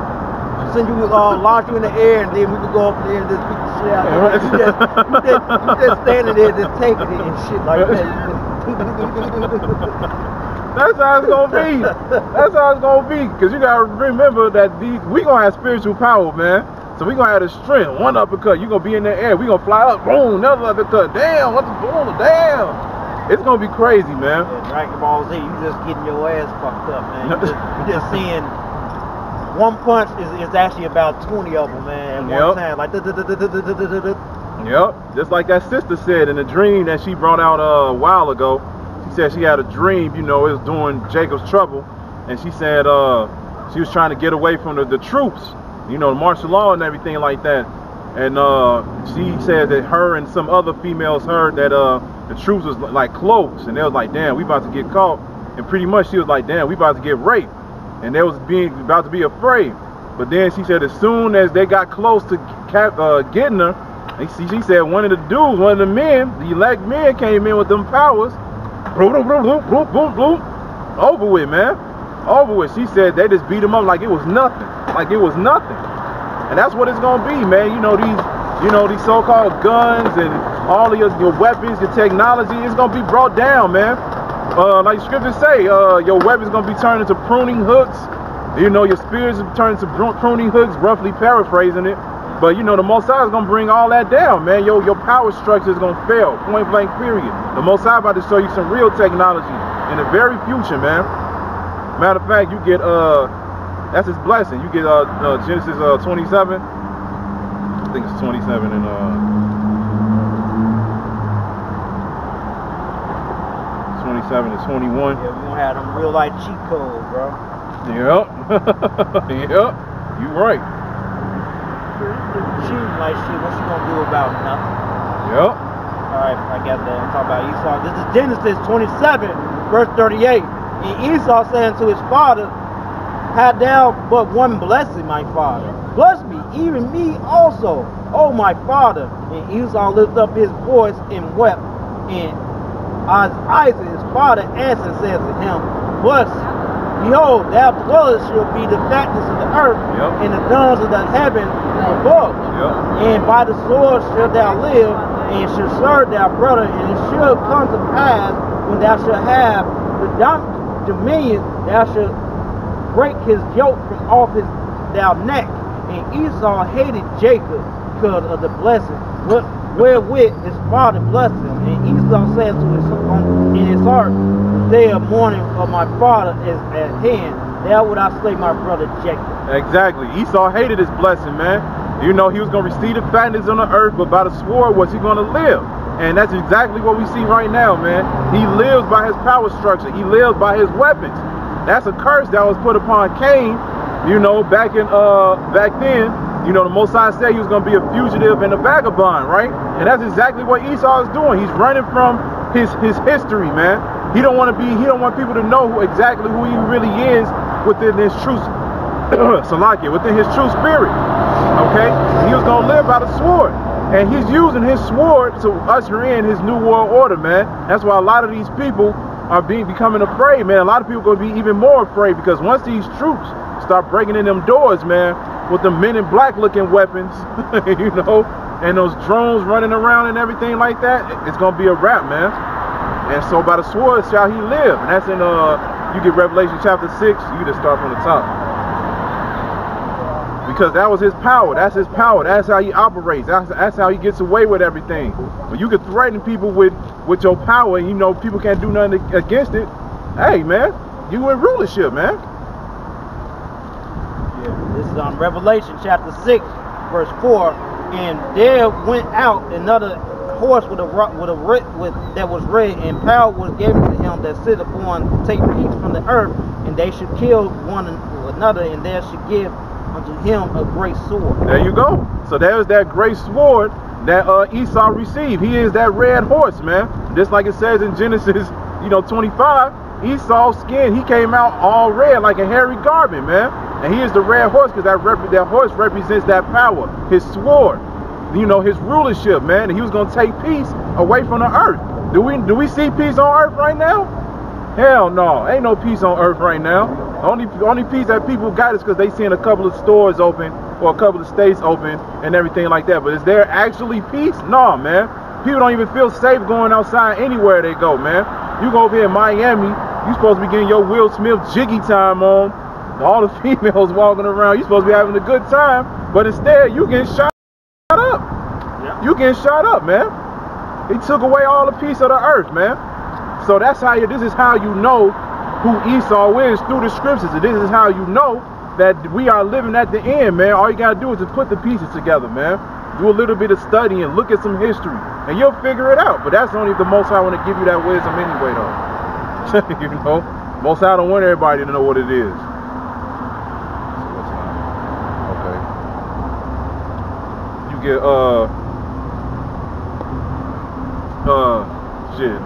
send you launch you in the air, and then we can go up there and just beat the shit out of you. You just standing there just taking it and shit like that. That's how it's gonna be. That's how it's gonna be. Cause you gotta remember that we gonna have spiritual power, man. So we gonna have the strength. One uppercut, you gonna be in the air. We gonna fly up, boom, another uppercut. Damn, what's the boom? Damn. It's gonna be crazy, man. Yeah, Dragon Ball Z, you just getting your ass fucked up, man. You just seeing one punch is actually about 20 of them, man, at one time. Like Yep. Just like that sister said in the dream that she brought out a while ago. She said she had a dream, you know, it was during Jacob's trouble, and she said she was trying to get away from the troops, you know, the martial law and everything like that. And she said that her and some other females heard that the troops was like close, and they was like, damn, we about to get caught. And pretty much she was like, damn, we about to get raped. And they was about to be afraid. But then she said as soon as they got close to getting her, she said one of the dudes, one of the men, the elect men came in with them powers. Boom, boom, boom, boom, boom, boom. Over with, man. Over with. She said they just beat him up like it was nothing. Like it was nothing. And that's what it's gonna be, man. You know, these so-called guns and all of your weapons, your technology, it's gonna be brought down, man. Like the scriptures say, your weapons gonna be turned into pruning hooks. You know, your spears are turned into pruning hooks, roughly paraphrasing it. But you know, the Most High is gonna bring all that down, man. Your power structure is gonna fail, point blank, period. The Most High about to show you some real technology in the very future, man. Matter of fact, you get that's his blessing. You get Genesis 27. I think it's 27 and 27 and 21. Yeah, we gonna have them real life cheat codes, bro. Yep. Yep. You right. Cheating like shit. What you gonna do about nothing? Yep. Alright, I got that. I'm talking about Esau. This is Genesis 27, verse 38. And Esau saying to his father, had thou but one blessing, my father, bless me, even me also, O my father. And Esau lifted up his voice and wept. And Isaac, his father, answered and said to him, bless, behold, thy blood shall be the fatness of the earth, and the duns of the heaven above. And by the sword shalt thou live, and shalt serve thy brother. And it shall come to pass, when thou shalt have the dominion, thou shalt break his yoke from off thy neck. And Esau hated Jacob because of the blessing wherewith his father blessed him. And Esau said to his son in his heart, the day of mourning of my father is at hand. There would I slay my brother Jacob. Exactly. Esau hated his blessing, man. You know, he was going to receive the fatness on the earth, but by the sword was he going to live. And that's exactly what we see right now, man. He lives by his power structure. He lives by his weapons. That's a curse that was put upon Cain you know, back then, you know, the Most High said he was going to be a fugitive and a vagabond, right? And that's exactly what Esau is doing. He's running from his history, man. He don't want people to know exactly who he really is within his true within his true spirit. Okay? He was gonna live by the sword. And he's using his sword to usher in his new world order, man. That's why a lot of these people are becoming afraid, man. A lot of people are gonna be even more afraid, because once these troops start breaking in them doors, man, with the men in black looking weapons, you know, and those drones running around and everything like that, it's gonna be a wrap, man. And so by the sword shall he live. And that's in you get Revelation chapter 6, you just start from the top. Because that was his power. That's his power. That's how he operates. That's how he gets away with everything. When you can threaten people with your power, and you know people can't do nothing against it, hey man, you in rulership, man. Yeah, this is on Revelation chapter 6, verse 4. And there went out another horse that was red, and power was given to him that sit upon take peace from the earth, and they should kill one another, and there should give unto him a great sword. There you go. So there's that great sword that Esau received. He is that red horse, man. Just like it says in Genesis, you know, 25, Esau's skin, he came out all red like a hairy garment, man. And he is the red horse because that horse represents that power, his sword, you know, his rulership, man. And he was going to take peace away from the earth. Do we see peace on earth right now? Hell no, ain't no peace on earth right now. Only peace that people got is because they seeing a couple of stores open or a couple of states open and everything like that. But is there actually peace? No, man. People don't even feel safe going outside anywhere they go, man. You go over here in Miami, you supposed to be getting your Will Smith jiggy time on. All the females walking around, you supposed to be having a good time, but instead you getting shot up. Yeah. You getting shot up, man. He took away all the peace of the earth, man. So that's how this is how you know who Esau is, through the scriptures. And this is how you know that we are living at the end, man. All you gotta do is just put the pieces together, man. Do a little bit of studying, look at some history, and you'll figure it out. But that's only the Most High want to give you that wisdom anyway, though. You know, Most High don't want everybody to know what it is. Okay. You get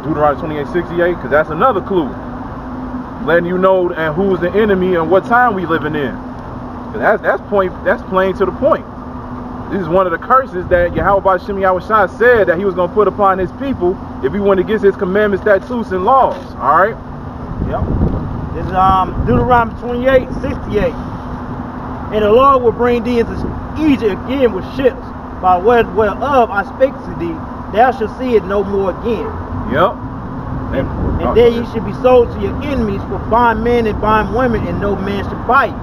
Deuteronomy 28:68, because that's another clue, letting you know and who's the enemy and what time we living in. That's plain to the point. This is one of the curses that Yahweh Simeon said that he was going to put upon his people if he went against his commandments, statutes, and laws. All right. Yep. This is Deuteronomy 28:68. And the Lord will bring thee into Egypt again with ships, by whereof I spake to thee. Thou shalt see it no more again. Yep. And then ye should be sold to your enemies for bond men and bond women, and no man shall buy you.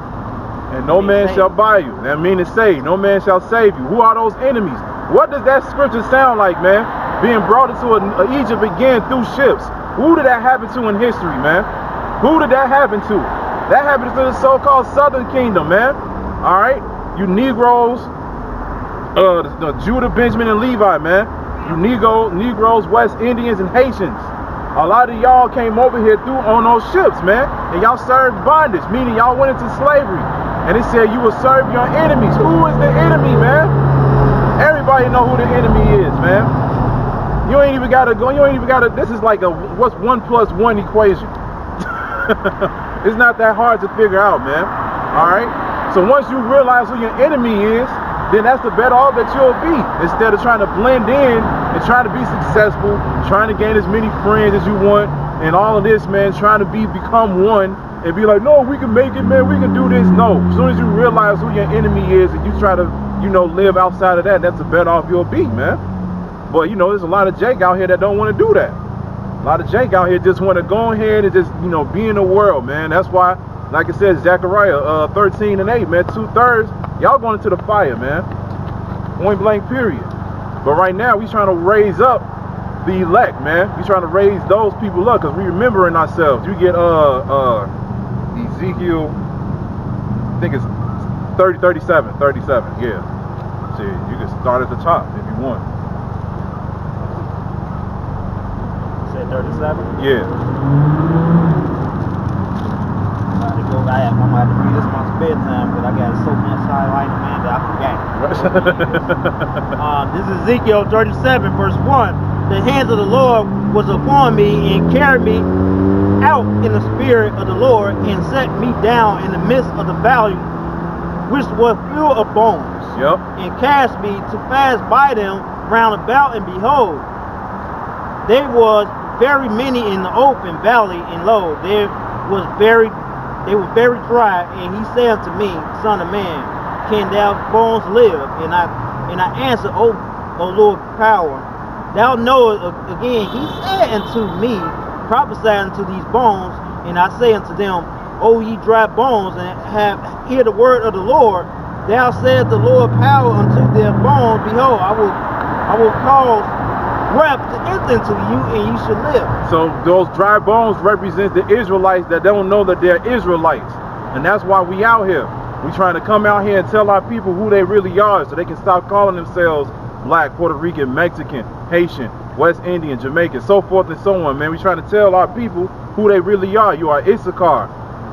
And no man shall buy you. That means to say, no man shall save you. Who are those enemies? What does that scripture sound like, man? Being brought into Egypt again through ships. Who did that happen to in history, man? Who did that happen to? That happened to the so-called Southern Kingdom, man. All right? You Negroes, Judah, Benjamin, and Levi, man. You Negroes, West Indians, and Haitians. A lot of y'all came over here on those ships, man. And y'all served bondage, meaning y'all went into slavery. And it said you will serve your enemies. Who is the enemy, man? Everybody know who the enemy is, man. You ain't even gotta go. You ain't even gotta. This is like what's 1 + 1 equation. It's not that hard to figure out, man. All right. So once you realize who your enemy is, then that's the better off that you'll be. Instead of trying to blend in and trying to be successful, trying to gain as many friends as you want, and all of this, man, trying to become one. And be like, no, we can make it, man, we can do this. No, as soon as you realize who your enemy is and you try to, you know, live outside of that, that's the better off you'll be, man. But, you know, there's a lot of Jake out here that don't want to do that. A lot of Jake out here just want to go ahead and just, you know, be in the world, man. That's why, like I said, Zechariah 13:8, man, 2/3, y'all going into the fire, man. Point blank, period. But right now, we trying to raise up the elect, man. We trying to raise those people up because we remembering ourselves. You get, Ezekiel, I think it's 37, yeah. See, you can start at the top if you want. You said 37? Yeah. I'm about to read this month's bedtime This is Ezekiel 37, verse 1. The hands of the Lord was upon me and carried me out in the spirit of the Lord and set me down in the midst of the valley which was full of bones. Yep. And cast me to pass by them round about, and behold, there was very many in the open valley, and lo, they were very dry. And he said unto me, Son of man, can thou bones live? And I answered, O Lord power, thou knowest. Again he said unto me, prophesy unto these bones. And I say unto them, O ye dry bones, and have hear the word of the Lord. Thou said the Lord power unto their bones, behold, I will cause breath to enter into you, and you shall live. So those dry bones represent the Israelites that don't know that they're Israelites. And that's why we out here. We trying to come out here and tell our people who they really are, so they can stop calling themselves Black, Puerto Rican, Mexican, Haitian, West Indian, Jamaican, so forth and so on, man. We trying to tell our people who they really are. You are Issachar,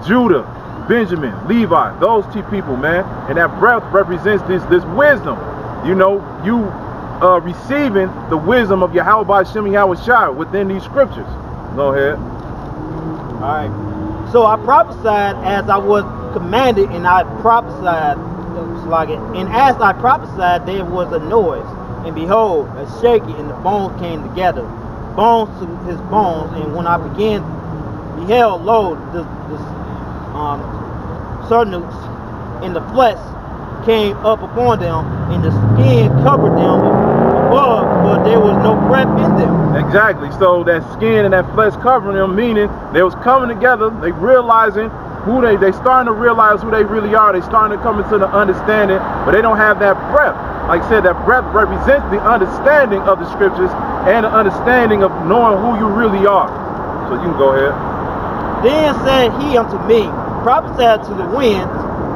Judah, Benjamin, Levi, those two people, man. And that breath represents this wisdom. You know, you receiving the wisdom of Yahweh Shem Yahweh within these scriptures. Go ahead. All right. So I prophesied as I was commanded, and I prophesied, and as I prophesied, there was a noise, and behold, a shaking, and the bones came together, bones to his bones. And when I beheld, lo, certain in the flesh came up upon them, and the skin covered them above, but there was no breath in them. Exactly. So that skin and that flesh covering them, meaning they was coming together, they realizing who they starting to realize who they really are. They starting to come into the understanding, but they don't have that breath. Like I said, that breath represents the understanding of the scriptures and the understanding of knowing who you really are. So you can go ahead. Then said he unto me, prophesy to the winds,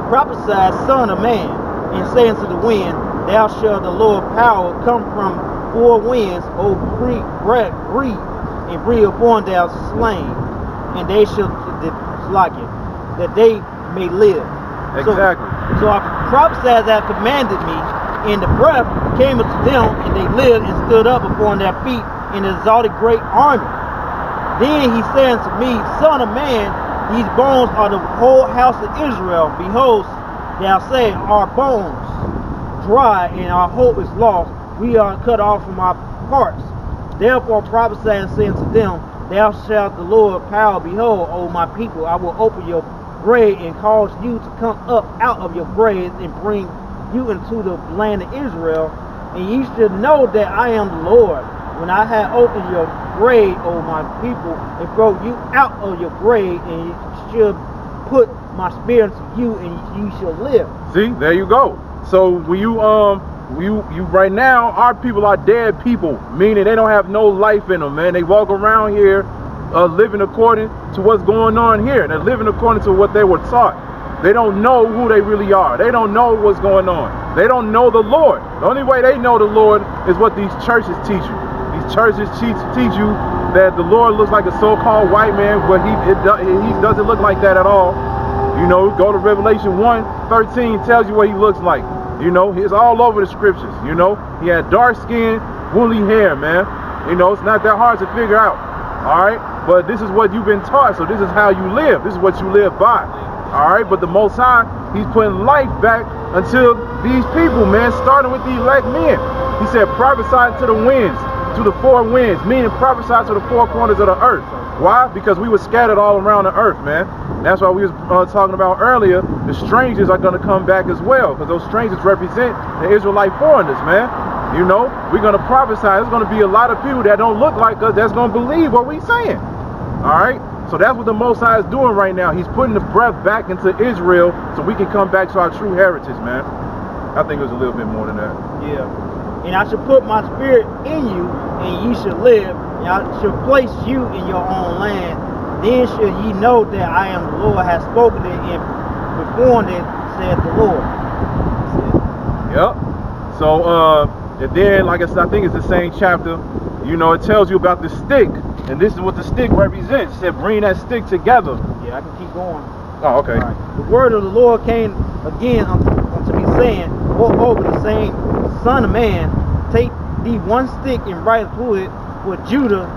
prophesy, son of man, and say unto the wind, thou shalt the Lord power come from four winds, O breathe, and breathe upon thou slain, and they shall that they may live. Exactly. So I prophesied that commanded me, and the breath came unto them, and they lived and stood up upon their feet, and exalted great army. Then he said unto me, Son of man, these bones are the whole house of Israel. Behold, thou sayest, our bones dry, and our hope is lost. We are cut off from our parts. Therefore prophesy and say unto them, thou shalt the Lord power, behold, O my people, I will open your grave and cause you to come up out of your graves and bring you into the land of Israel. And ye should know that I am the Lord, when I have opened your grave, O my people, and brought you out of your grave, and you should put my spirit into you, and you shall live. See, there you go. So when you right now, our people are dead people, meaning they don't have no life in them, man. They walk around here living according to what's going on here. They're living according to what they were taught. They don't know who they really are. They don't know what's going on. They don't know the Lord. The only way they know the Lord is what these churches teach you. These churches teach you that the Lord looks like a so-called white man, but he doesn't look like that at all. You know, go to Revelation 1:13, tells you what he looks like. You know, it's all over the scriptures. You know, he had dark skin, woolly hair, man. You know, it's not that hard to figure out. All right, but this is what you've been taught, so this is how you live. This is what you live by. All right, but the Most High, he's putting life back until these people, man, starting with the elect men. He said, prophesy to the winds, to the four winds, meaning prophesy to the four corners of the earth. Why? Because we were scattered all around the earth, man. That's why we was talking about earlier, the strangers are going to come back as well, because those strangers represent the Israelite foreigners, man. You know, we're going to prophesy. There's going to be a lot of people that don't look like us that's going to believe what we're saying. All right? So that's what the Most High is doing right now. He's putting the breath back into Israel so we can come back to our true heritage, man. I think it was a little bit more than that. Yeah. And I shall put my spirit in you, and ye shall live, and I shall place you in your own land. Then shall ye know that I am the Lord, has spoken it and performed it, said the Lord. Yep. So, and then, like I said, I think it's the same chapter. You know, it tells you about the stick, and this is what the stick represents. It said, bring that stick together. Yeah, I can keep going. Oh, okay. Right. The word of the Lord came again unto me, saying, Moreover, the same Son of Man, take thee one stick and write to it for Judah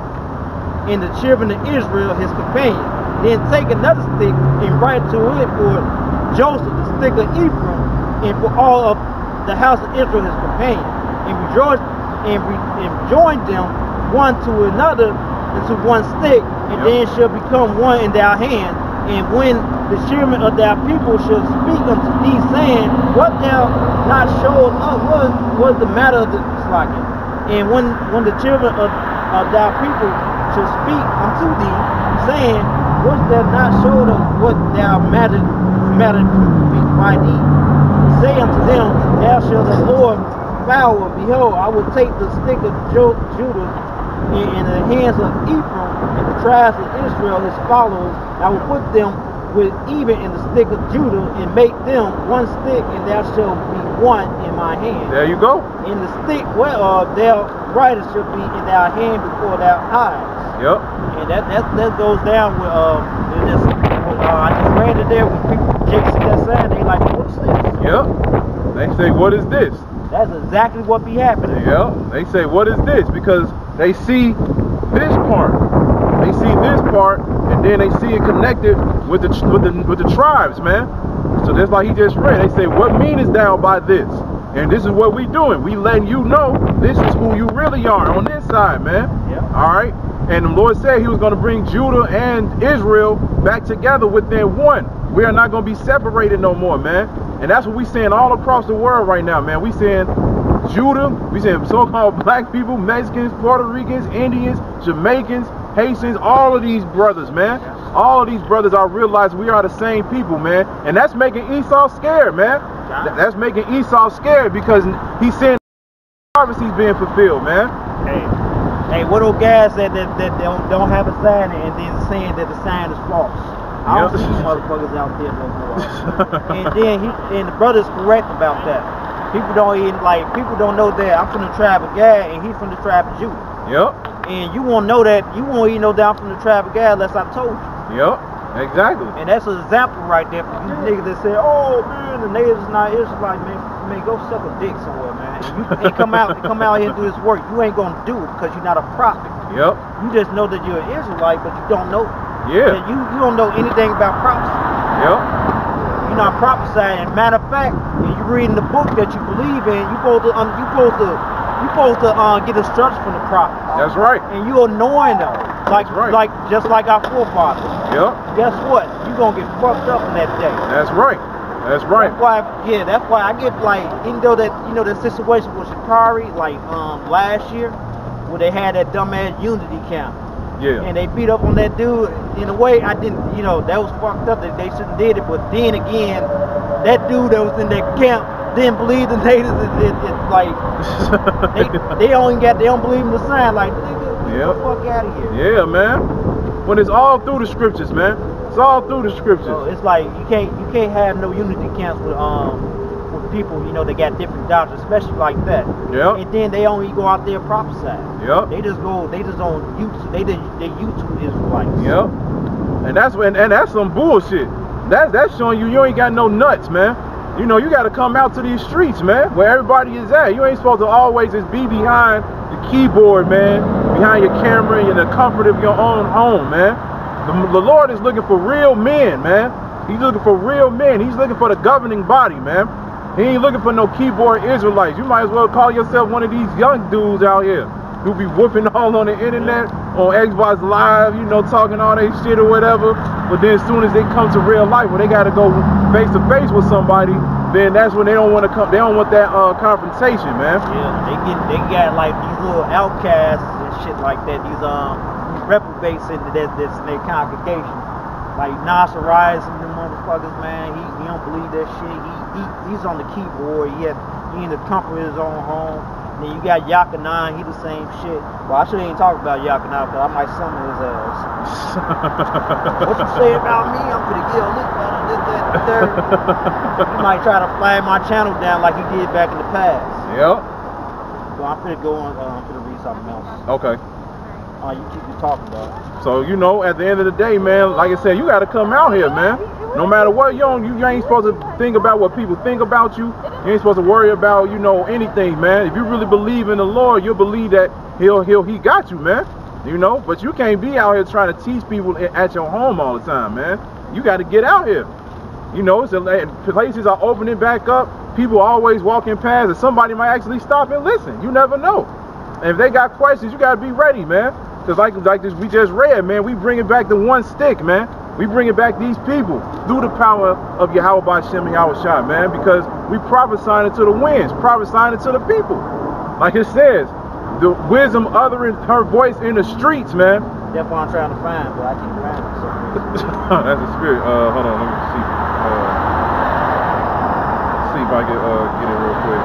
and the children of Israel his companion. Then take another stick and write to it for Joseph, the stick of Ephraim, and for all of the house of Israel his companion. And rejoice and join them one to another into one stick, and then shall become one in their hand. And when the children of thy people shall speak unto thee, saying, what thou not showed us was the matter of the slacking. And when the children of thy people shall speak unto thee, saying, was thou not showed us what thou matter by thee? Say unto them, thou shalt the Lord power, behold, I will take the stick of Judah in the hands of Ephraim and the tribes of Israel his followers. I will put them with even in the stick of Judah and make them one stick, and thou shalt be one in my hand. There you go. In the stick whereof thou writers shall be in thy hand before thou eyes. Yep. And that goes down with I just read it there when people see that sign, they like, what's this? Yep. They say, what is this? That's exactly what be happening. Yeah, they say, what is this? Because they see this part. They see this part, and then they see it connected with the tribes, man. So that's like he just read. They say, what meanest thou by this? And this is what we doing. We letting you know this is who you really are on this side, man. Yeah. All right. And the Lord said he was going to bring Judah and Israel back together within one. We are not going to be separated no more, man. And that's what we seeing all across the world right now, man. We seeing Judah, we seeing so-called black people, Mexicans, Puerto Ricans, Indians, Jamaicans, Haitians, all of these brothers, man. All of these brothers are realizing we are the same people, man. And that's making Esau scared, man. That's making Esau scared because he's saying the harvest he's being fulfilled, man. Hey, what old guys that don't have a sign and then saying that the sign is false? I don't see these motherfuckers out there no more. And then the brother's correct about that. People don't know that I'm from the tribe of Gad and he's from the tribe of Judah. Yep. And you won't know that, you won't even know that I'm from the tribe of Gad unless I told you. Yep. Exactly. And that's an example right there for you niggas that say, oh man, the natives is not Israelite, man, go suck a dick somewhere, man. And you come out here and do this work. You ain't gonna do it because you're not a prophet. Yep. You just know that you're an Israelite, but you don't know. Yeah. You don't know anything about prophecy. Yep. You're not prophesying. And matter of fact, when you're reading the book that you believe in, you're supposed to get instructions from the prophet. That's right. And you're annoying them. Just like our forefathers. Yep. Guess what? You're gonna get fucked up in that day. That's right. That's right. That's why I get like, even though that that situation with Shikari, like last year, where they had that dumbass unity camp. Yeah. And they beat up on that dude. In a way, I didn't, that was fucked up. That they shouldn't have did it. But then again, that dude that was in that camp didn't believe the natives. It's like they don't believe in the sign. Like, nigga, get the fuck out of here. Yeah, man. When it's all through the scriptures, man. It's all through the scriptures. So it's like you can't have no unity camps with people, that got different doctrines, especially like that. Yeah. And then they only go out there and prophesy. Yep. They just on YouTube. They YouTube Israelites. Yep. And that's some bullshit. That's showing you ain't got no nuts, man. You got to come out to these streets, man, where everybody is at. You ain't supposed to always just be behind the keyboard, man, behind your camera and in the comfort of your own home, man. The Lord is looking for real men, man. He's looking for real men. He's looking for the governing body, man. He ain't looking for no keyboard Israelites. You might as well call yourself one of these young dudes out here who be whooping all on the internet, on Xbox Live, talking all that shit or whatever. But then as soon as they come to real life, when they got to go face to face with somebody, then that's when they don't want to come. They don't want that confrontation, man. Yeah, they got like these little outcasts and shit like that. These reprobates in their congregation, like Nasser Rise and them motherfuckers, man. He don't believe that shit. He's on the keyboard. He in the comfort of his own home. Then you got Yakanan, he the same shit. Well, I shouldn't even talk about Yakanan because I might summon his ass. What you say about me? I'm gonna get on this, that, and the third. He might try to flag my channel down like he did back in the past. Yep. So I'm finna go on, I'm finna read something else. Okay. You keep talking about it. So, at the end of the day, man, like I said, you got to come out here, man. No matter what, you ain't supposed to think about what people think about you. You ain't supposed to worry about, you know, anything, man. If you really believe in the Lord, you'll believe that He got you, man. You know, but you can't be out here trying to teach people at your home all the time, man. You got to get out here. You know, places are opening back up. People are always walking past, and somebody might actually stop and listen. You never know. And if they got questions, you got to be ready, man. Because like this, we just read, man, we bringing back the one stick, man. We bringing back these people through the power of Yahweh B'Shem Yahweh Shah, man. Because we prophesying it to the winds, prophesying it to the people. Like it says, the wisdom uttering her voice in the streets, man. That's what I'm trying to find, but I can't find it. That's a spirit. Hold on, let me see. See if I can get it real quick.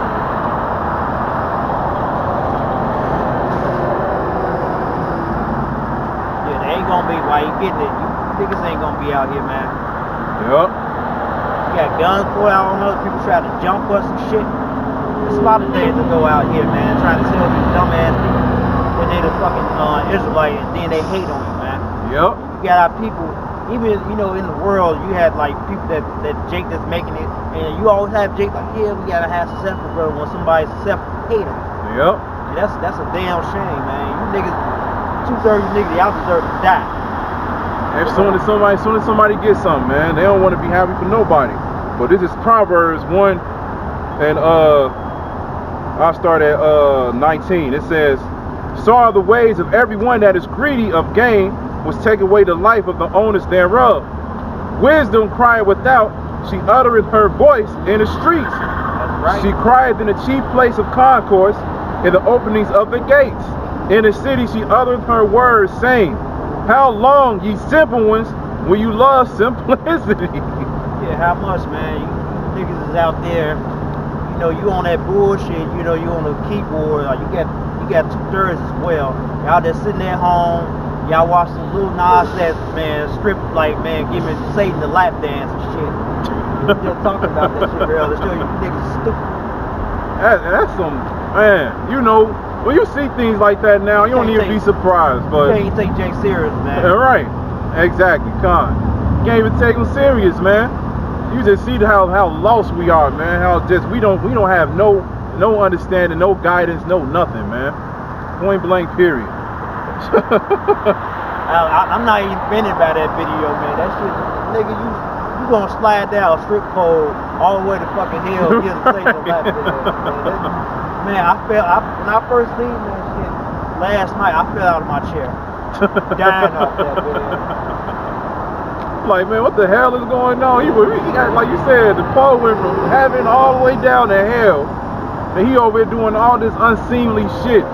Yeah, they ain't gonna be while you getting it. You niggas ain't gonna be out here, man. Yep. You got guns pulled out on other people trying to jump us and shit. There's a lot of things to go out here, man, trying to tell these dumbass people when they the fucking Israelite and then they hate on you, man. Yep. You got our people, even, you know, in the world, you had like people that Jake that's making it, and you always have Jake like, yeah, we gotta have separate, brother, when somebody's separate, hate them. Yep. And that's a damn shame, man. You niggas, 2/3 niggas, y'all deserve to die. As soon as somebody gets something, man, they don't want to be happy for nobody. But this is Proverbs 1, and I'll start at 19. It says, "So are the ways of everyone that is greedy of gain, which take away the life of the owners thereof. Wisdom cried without, she uttereth her voice in the streets. That's right. She cried in the chief place of concourse, in the openings of the gates. In the city she uttereth her words, saying, How long, ye simple ones, will you love simplicity?" Yeah, how much, man? You niggas is out there, you know, you on that bullshit, you know, you on the keyboard, like you got 2/3 as well. Y'all just sitting at home, y'all watch some little nonsense, man, strip, like, man, giving Satan the lap dance and shit. Still talking about that shit, bro. To show you niggas stupid. That's some, man, you know, when you see things like that now, you don't even be surprised, but you can't take Jake serious, man. Right, exactly, Con. You can't even take him serious, man. You just see how lost we are, man. How just we don't have no understanding, no guidance, no nothing, man. Point blank, period. I'm not even offended by that video, man. That shit, nigga, you gonna slide down a strip pole all the way to fucking hell here to say no lap dance, man. When I first seen that shit last night, I fell out of my chair, dying off that video. Like, man, what the hell is going on? He got, like you said, the pole went from heaven all the way down to hell, and he over here doing all this unseemly shit.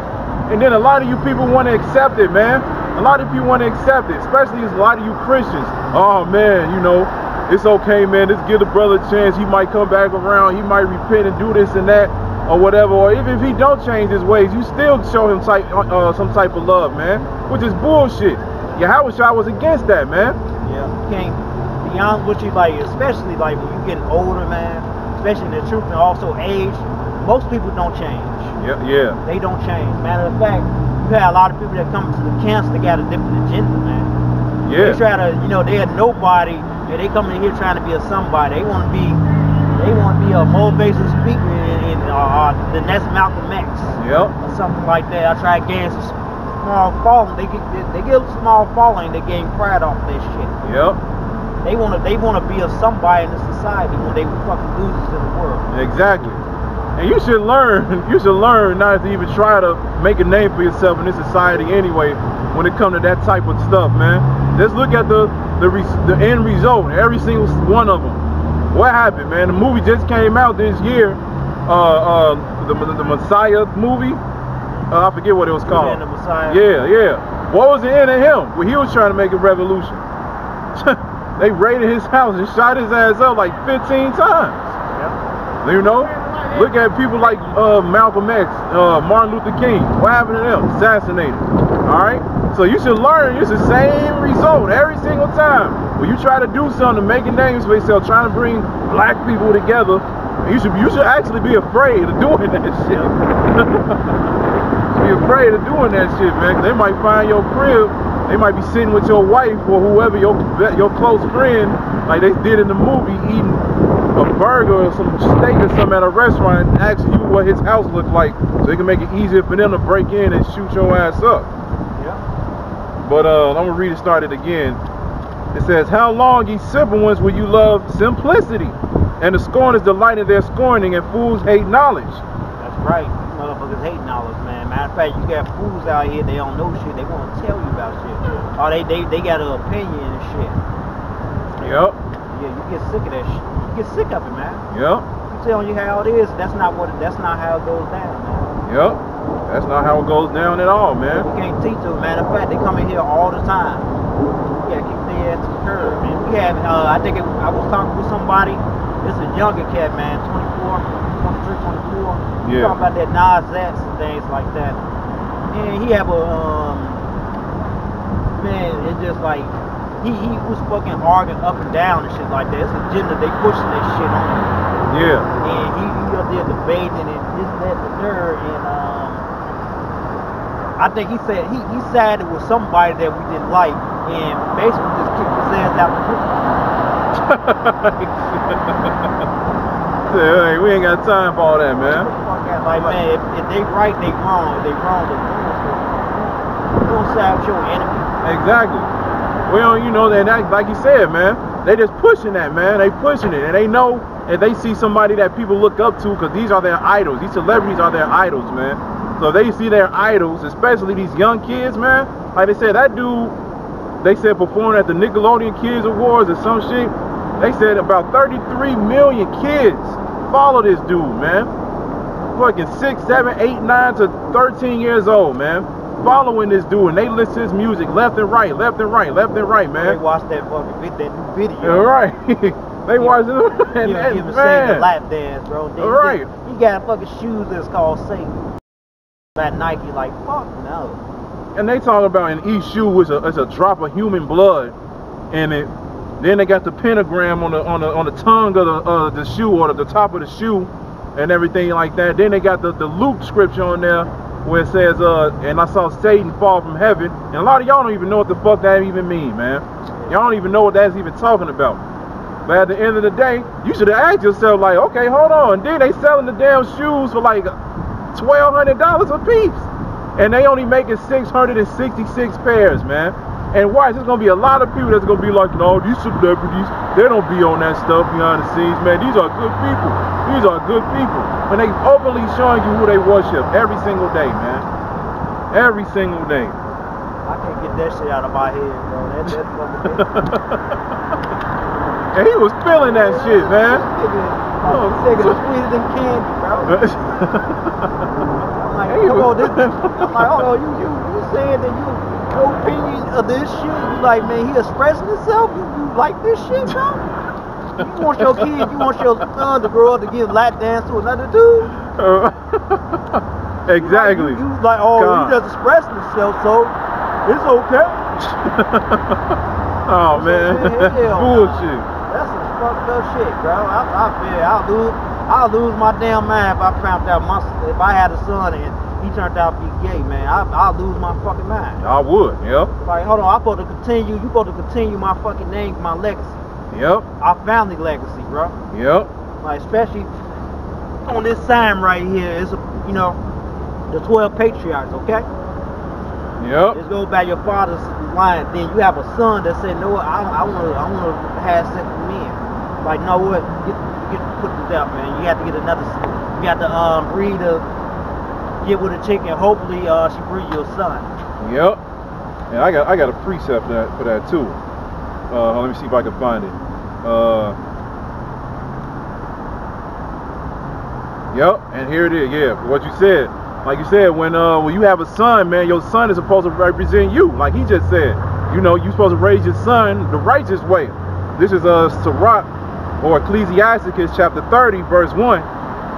And then a lot of you people want to accept it, man. A lot of people want to accept it, especially a lot of you Christians. Oh, man, you know, it's okay, man. Let's give the brother a chance. He might come back around. He might repent and do this and that or whatever. Or even if he don't change his ways, you still show him some type of love, man, which is bullshit. Yahweh Shah was against that, man. Yeah, you can't be honest with you, like, especially like when you get older, man, especially in the truth and also age, most people don't change. Yeah. They don't change. Matter of fact, you have a lot of people that come to the camps that got a different agenda, man. Yeah. They try to, you know, they are nobody, and they come in here trying to be a somebody. They want to be a motivational speaker in the next Malcolm X. Yep. Or something like that. I try to gain some small following. They get a small following. They gain pride off their shit. Yep. They want to be a somebody in the society when they fucking losers in the world. Exactly. And you should learn not to even try to make a name for yourself in this society anyway when it comes to that type of stuff, man. Just look at the end result, every single one of them. What happened, man? The movie just came out this year, the Messiah movie. I forget what it was called. The Messiah. Yeah. What was the end of him? Well, he was trying to make a revolution. They raided his house and shot his ass up like 15 times. Yep. You know? Look at people like Malcolm X, Martin Luther King. What happened to them? Assassinated. Alright? So you should learn it's the same result every single time. When you try to do something, making names for yourself, trying to bring black people together, you should actually be afraid of doing that shit. Be afraid of doing that shit, man. They might find your crib. They might be sitting with your wife or whoever, your close friend, like they did in the movie, eating a burger or some steak or something at a restaurant and asking you what his house looked like so they can make it easier for them to break in and shoot your ass up. Yeah. But I'm gonna read it started again. It says, how long, ye simple ones, will you love simplicity? And the scorners delight in their scorning, and fools hate knowledge. That's right. You motherfuckers hate knowledge, man. Matter of fact, you got fools out here, they don't know shit. They want to tell you about shit. Or they got an opinion and shit. Yep. Yeah, you get sick of that shit. You get sick of it, man. Yep. You telling you how it is. That's not how it goes down, man. Yep. That's not how it goes down at all, man. You can't teach them. Matter of fact, they come in here all the time. You gotta kick their ass to the curb, man. We have, I was talking with somebody. It's a younger cat, man, 24, 23, 24. Yeah. Talking about that Nas and things like that. And he have a, man, it's just like, he was fucking arguing up and down and shit like that. It's agenda, they pushing that shit on him. Yeah. And he up there debating and this, that, the third. And I think he said, he sided with somebody that we didn't like and basically just kicked his ass out the group. Hey, we ain't got time for all that, man. Like, man, if they right, they wrong. If they wrong, they wrong. You don't side with your enemy. Exactly. Well, you know, that like you said, man, they just pushing that, man. They pushing it, and they know, and they see somebody that people look up to, because these are their idols. These celebrities are their idols, man. So they see their idols, especially these young kids, man. Like they said, that dude, they said performing at the Nickelodeon Kids Awards or some shit. They said about 33 million kids follow this dude, man. Fucking 6, 7, 8, 9 to 13 years old, man. Following this dude, and they listen to his music left and right, left and right, left and right, man. They watch that fucking that new video. Yeah, right. They watch it, and give him the lap dance, bro. Right. He got fucking shoes that's called Satan. That Nike, like, fuck no. And they talk about in each shoe is a drop of human blood in it. Then they got the pentagram on the tongue of the shoe, or the top of the shoe, and everything like that. Then they got the Luke scripture on there where it says, and I saw Satan fall from heaven. And a lot of y'all don't even know what the fuck that even mean, man. Y'all don't even know what that's even talking about. But at the end of the day, you should have asked yourself, like, okay, hold on. Then they selling the damn shoes for like $1,200 a piece, and they only making 666 pairs, man. And watch, there's gonna be a lot of people that's gonna be like, no, these celebrities, they don't be on that stuff behind the scenes, man. These are good people. These are good people. When they openly showing you who they worship every single day, man. Every single day. I can't get that shit out of my head, bro. That's fucking And he was feeling that shit, man. Oh, nigga, sweeter than candy, bro. I'm like, hold on, you saying that your opinion of this shit, you like, man, he expressing himself? You like this shit, bro? You want your kid, you want your son to grow up to give lap dance to another dude? Exactly. You like, oh, he just expressing himself, so it's okay. Oh, man. Bullshit. That's some fucked up shit, bro. I feel I'll lose my damn mind if I found out if I had a son and he turned out to be gay, man. I'll lose my fucking mind. I would, yeah. Like, hold on, you supposed to continue my fucking name, my legacy. Yep. Our family legacy, bro. Yep. Like, especially on this sign right here, it's the 12 patriarchs, okay? Yep. Let's go by your father's line. Then you have a son that said, no, I want to have sex with men. Like, no, what? Get put this out, man. You have to get another. You got to breed get with a chick, and hopefully she breed your son. Yep. And I got a precept for that too. Let me see if I can find it. Yep. And here it is. Yeah. What you said. Like you said, when you have a son, man, your son is supposed to represent you. Like he just said, you're supposed to raise your son the righteous way. This is Sirach, or Ecclesiasticus chapter 30, verse 1.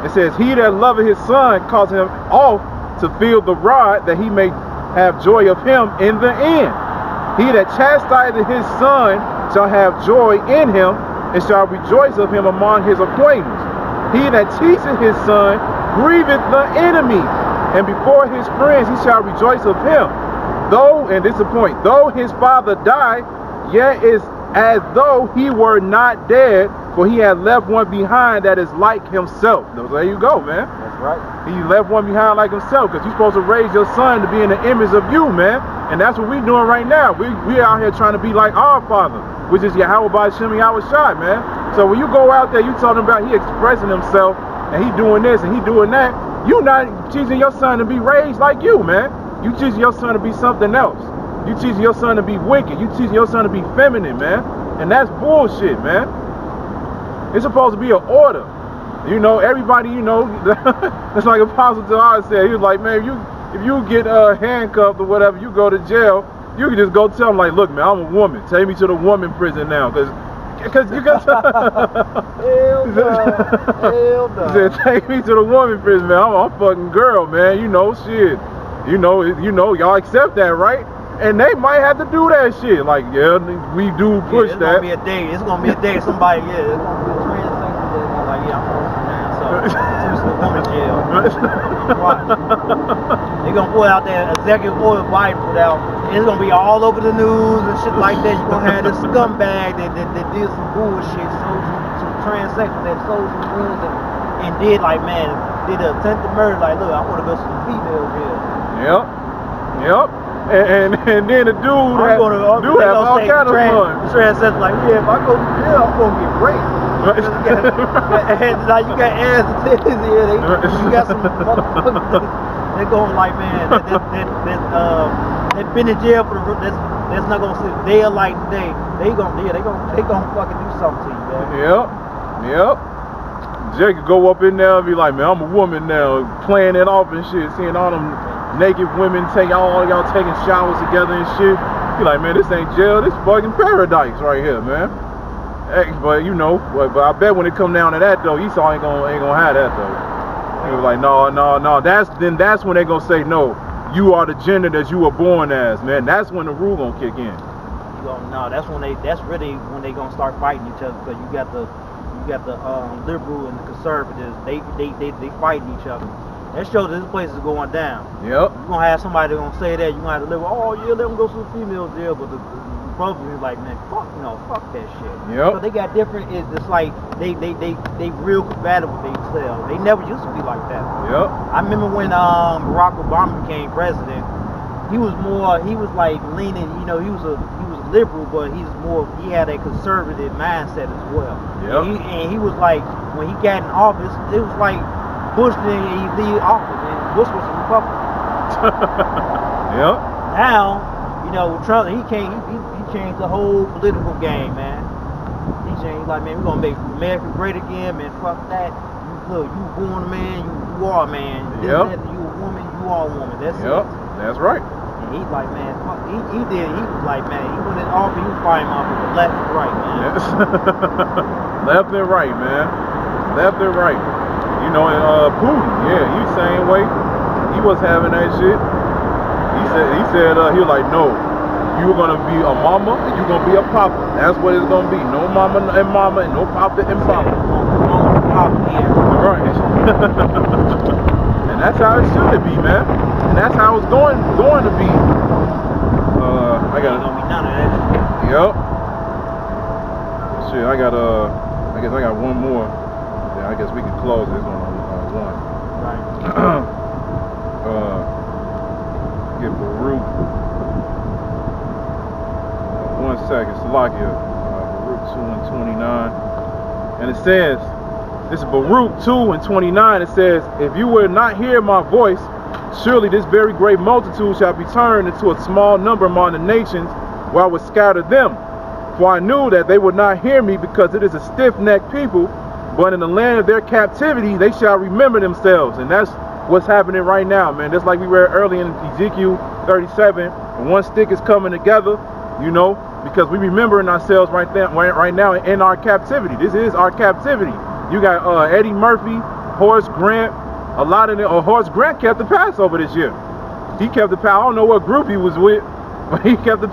It says, he that loveth his son calls him off to feel the rod, that he may have joy of him in the end. He that chastiseth his son shall have joy in him, and shall rejoice of him among his acquaintance. He that teacheth his son grieveth the enemy, and before his friends he shall rejoice of him. Though, and this is the point, though his father die, yet is as though he were not dead, for he had left one behind that is like himself. There you go, man. That's right. He left one behind like himself, because you're supposed to raise your son to be in the image of you, man. And that's what we're doing right now. We out here trying to be like our Father, which is Yahweh by Shem Yahushai, man. So when you go out there, you talking about he expressing himself, and he doing this and he doing that, you not teaching your son to be raised like you, man. You teaching your son to be something else. You teaching your son to be wicked. You teaching your son to be feminine, man. And that's bullshit, man. It's supposed to be an order. You know, everybody, you know, it's like Apostle Tahar said. He was like, man, if you get handcuffed or whatever, you go to jail, you can just go tell them, like, look, man, I'm a woman. Take me to the woman prison now, because you got Hell no. He said, take me to the woman prison, man. I'm a fucking girl, man. You know, shit. You know, y'all accept that, right? And they might have to do that shit. Like, yeah, we do push that. It's gonna be a day. Somebody, it's gonna be a transaction day. Like, yeah, I'm going now. So, it's the woman jail. Watch. They're gonna pull out that executive order Biden put out. It's gonna be all over the news and shit like that. You're gonna have this scumbag that did some bullshit, sold some transactions, that sold some things and did like, man, did an attempted murder. Like, look, I want to go to the female jail. Yep. And then the dude have all kind of fun. Transcendent, like, yeah, if I go to jail, I'm gonna get raped. And like you got ass and titties here, you got some motherfuckers. They going like, man, they've been in jail for that's not gonna sit day or like day. They gonna fucking do something to you, man. Yep. Jay could go up in there and be like, man, I'm a woman now, playing it off and shit, seeing all them naked women all y'all taking showers together and shit. Be like, man, this ain't jail, this fucking paradise right here, man. Hey, but you know, but I bet when it come down to that though, Esau ain't gonna have that though. He was like, no. That's when they gonna say, no, you are the gender that you were born as, man. That's when the rule gonna kick in. That's really when they gonna start fighting each other, because you got the liberal and the conservatives. They fighting each other. That shows this place is going down. Yep. You're gonna have somebody gonna say that. You're gonna have the liberal, oh yeah, let them go to the female jail, but the Republicans like, man, fuck that shit. Yep. So they got different. It's like they real compatible with themselves. They never used to be like that. Yep. I remember when Barack Obama became president. He was like leaning. You know, he was a liberal, but he had a conservative mindset as well. Yep. And he was like, when he got in office, it was like Bush didn't leave office, and Bush was a Republican. Yep. Now, you know, Trump, he changed the whole political game, man. He changed, like, man, we're gonna make America great again, man. Fuck that. You born a man, you are a man. Yep. You a woman, you are a woman. That's it. That's right. And he's like, man, fuck, he was like, man, he went in office, he was fighting off of left and right, man. Yes. Left and right, man. Left and right. You know, and Putin, yeah, he the same way. He was having that shit. He said he was like, no, you're gonna be a mama and you're gonna be a papa. That's what it's gonna be. No mama and mama and no papa and papa. Right. And that's how it should be, man. And that's how it's going to be. I got gonna be none of that. Yep. Shit, I guess I got one more. I guess we can close this on one. Right. Get Baruch. 1 second. Salakia. Baruch 2 and 29. And it says, this is Baruch 2 and 29. It says, if you will not hear my voice, surely this very great multitude shall be turned into a small number among the nations, where I would scatter them. For I knew that they would not hear me, because it is a stiff-necked people. But in the land of their captivity, they shall remember themselves. And that's what's happening right now, man. Just like we read early in Ezekiel 37, and one stick is coming together, you know, because we remembering ourselves right now in our captivity. This is our captivity. You got Eddie Murphy, Horace Grant, a lot of them. Horace Grant kept the Passover this year. He kept the Passover. I don't know what group he was with, but he kept the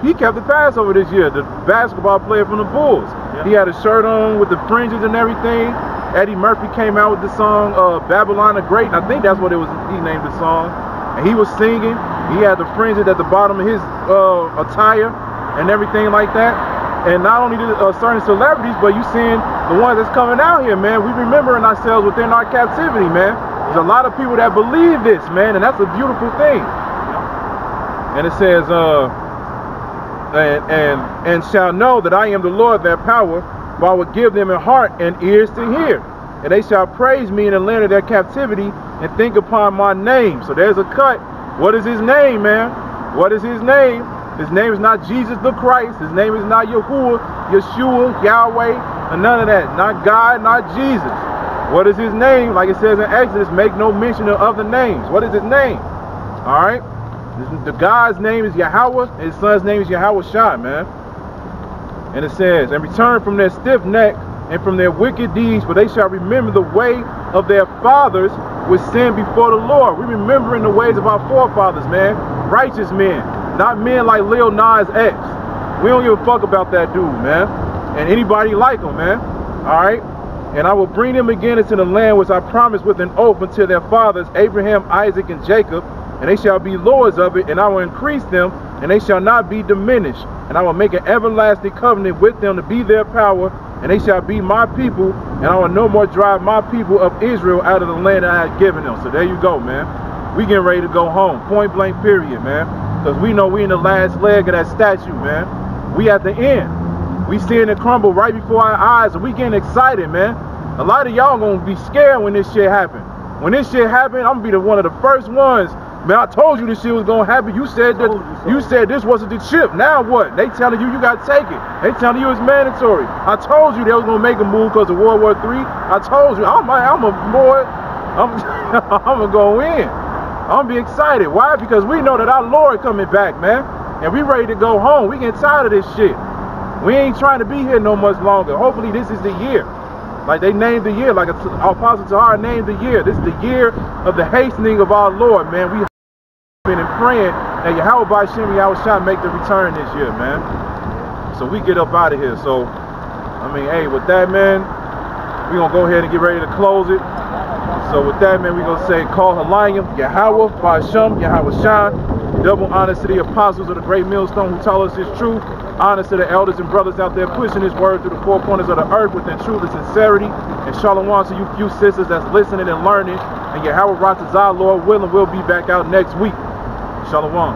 Passover this year. The basketball player from the Bulls. Yeah. He had a shirt on with the fringes and everything. Eddie Murphy came out with the song Babylon the Great, and I think that's what it was. He named the song, and he was singing. He had the fringes at the bottom of his attire and everything like that. and not only certain celebrities, but you seeing the ones that's coming out here, man. We remembering ourselves within our captivity, man. There's a lot of people that believe this, man, and that's a beautiful thing. And it says, and shall know that I am the Lord, their power, for I will give them a heart and ears to hear, and they shall praise me in the land of their captivity and think upon my name. So there's a cut. What is his name, man? What is his name? His name is not Jesus the Christ. His name is not Yahuwah, Yeshua, Yahweh, and none of that. Not God, not Jesus. What is his name? Like it says in Exodus, make no mention of other names. What is his name? All right? The God's name is Yahweh, and his son's name is Yahweh Shai, man. And it says, and return from their stiff neck and from their wicked deeds, for they shall remember the way of their fathers which sinned before the Lord. We're remembering the ways of our forefathers, man. Righteous men, not men like Lil Nas X. We don't give a fuck about that dude, man. And anybody like him, man. All right? And I will bring them again into the land which I promised with an oath unto their fathers, Abraham, Isaac, and Jacob, and they shall be lords of it, and I will increase them, and they shall not be diminished. And I will make an everlasting covenant with them to be their power, and they shall be my people, and I will no more drive my people of Israel out of the land that I have given them. So there you go, man. We getting ready to go home, point blank period, man. Because we know we in the last leg of that statue, man. We at the end. We seeing it crumble right before our eyes, and we getting excited, man. A lot of y'all gonna be scared when this shit happen. When this shit happen, I'm gonna be one of the first ones. Man, I told you this shit was gonna happen. You said that. You said this wasn't the chip. Now what? They telling you got to take it. They telling you it's mandatory. I told you they was gonna make a move because of World War III. I told you. I'm gonna go in. I'm gonna be excited. Why? Because we know that our Lord coming back, man, and we ready to go home. We getting tired of this shit. We ain't trying to be here no much longer. Hopefully this is the year. Like they named the year, like Apostle Tahar named the year. This is the year of the hastening of our Lord, man. We been praying that Yahweh by Shem Yahweh Shai make the return this year, man. So we get up out of here. So, I mean, hey, with that, man, we gonna go ahead and get ready to close it. So with that, man, we gonna say, call Halayim, Yahweh by Shem Yahweh Shai. Double honors to the apostles of the great millstone who tell us this truth. Honors to the elders and brothers out there pushing his word through the four corners of the earth with truth and sincerity. And shalom to you few sisters that's listening and learning. And Yahweh Ratazah, Lord willing, we'll be back out next week. Shalom.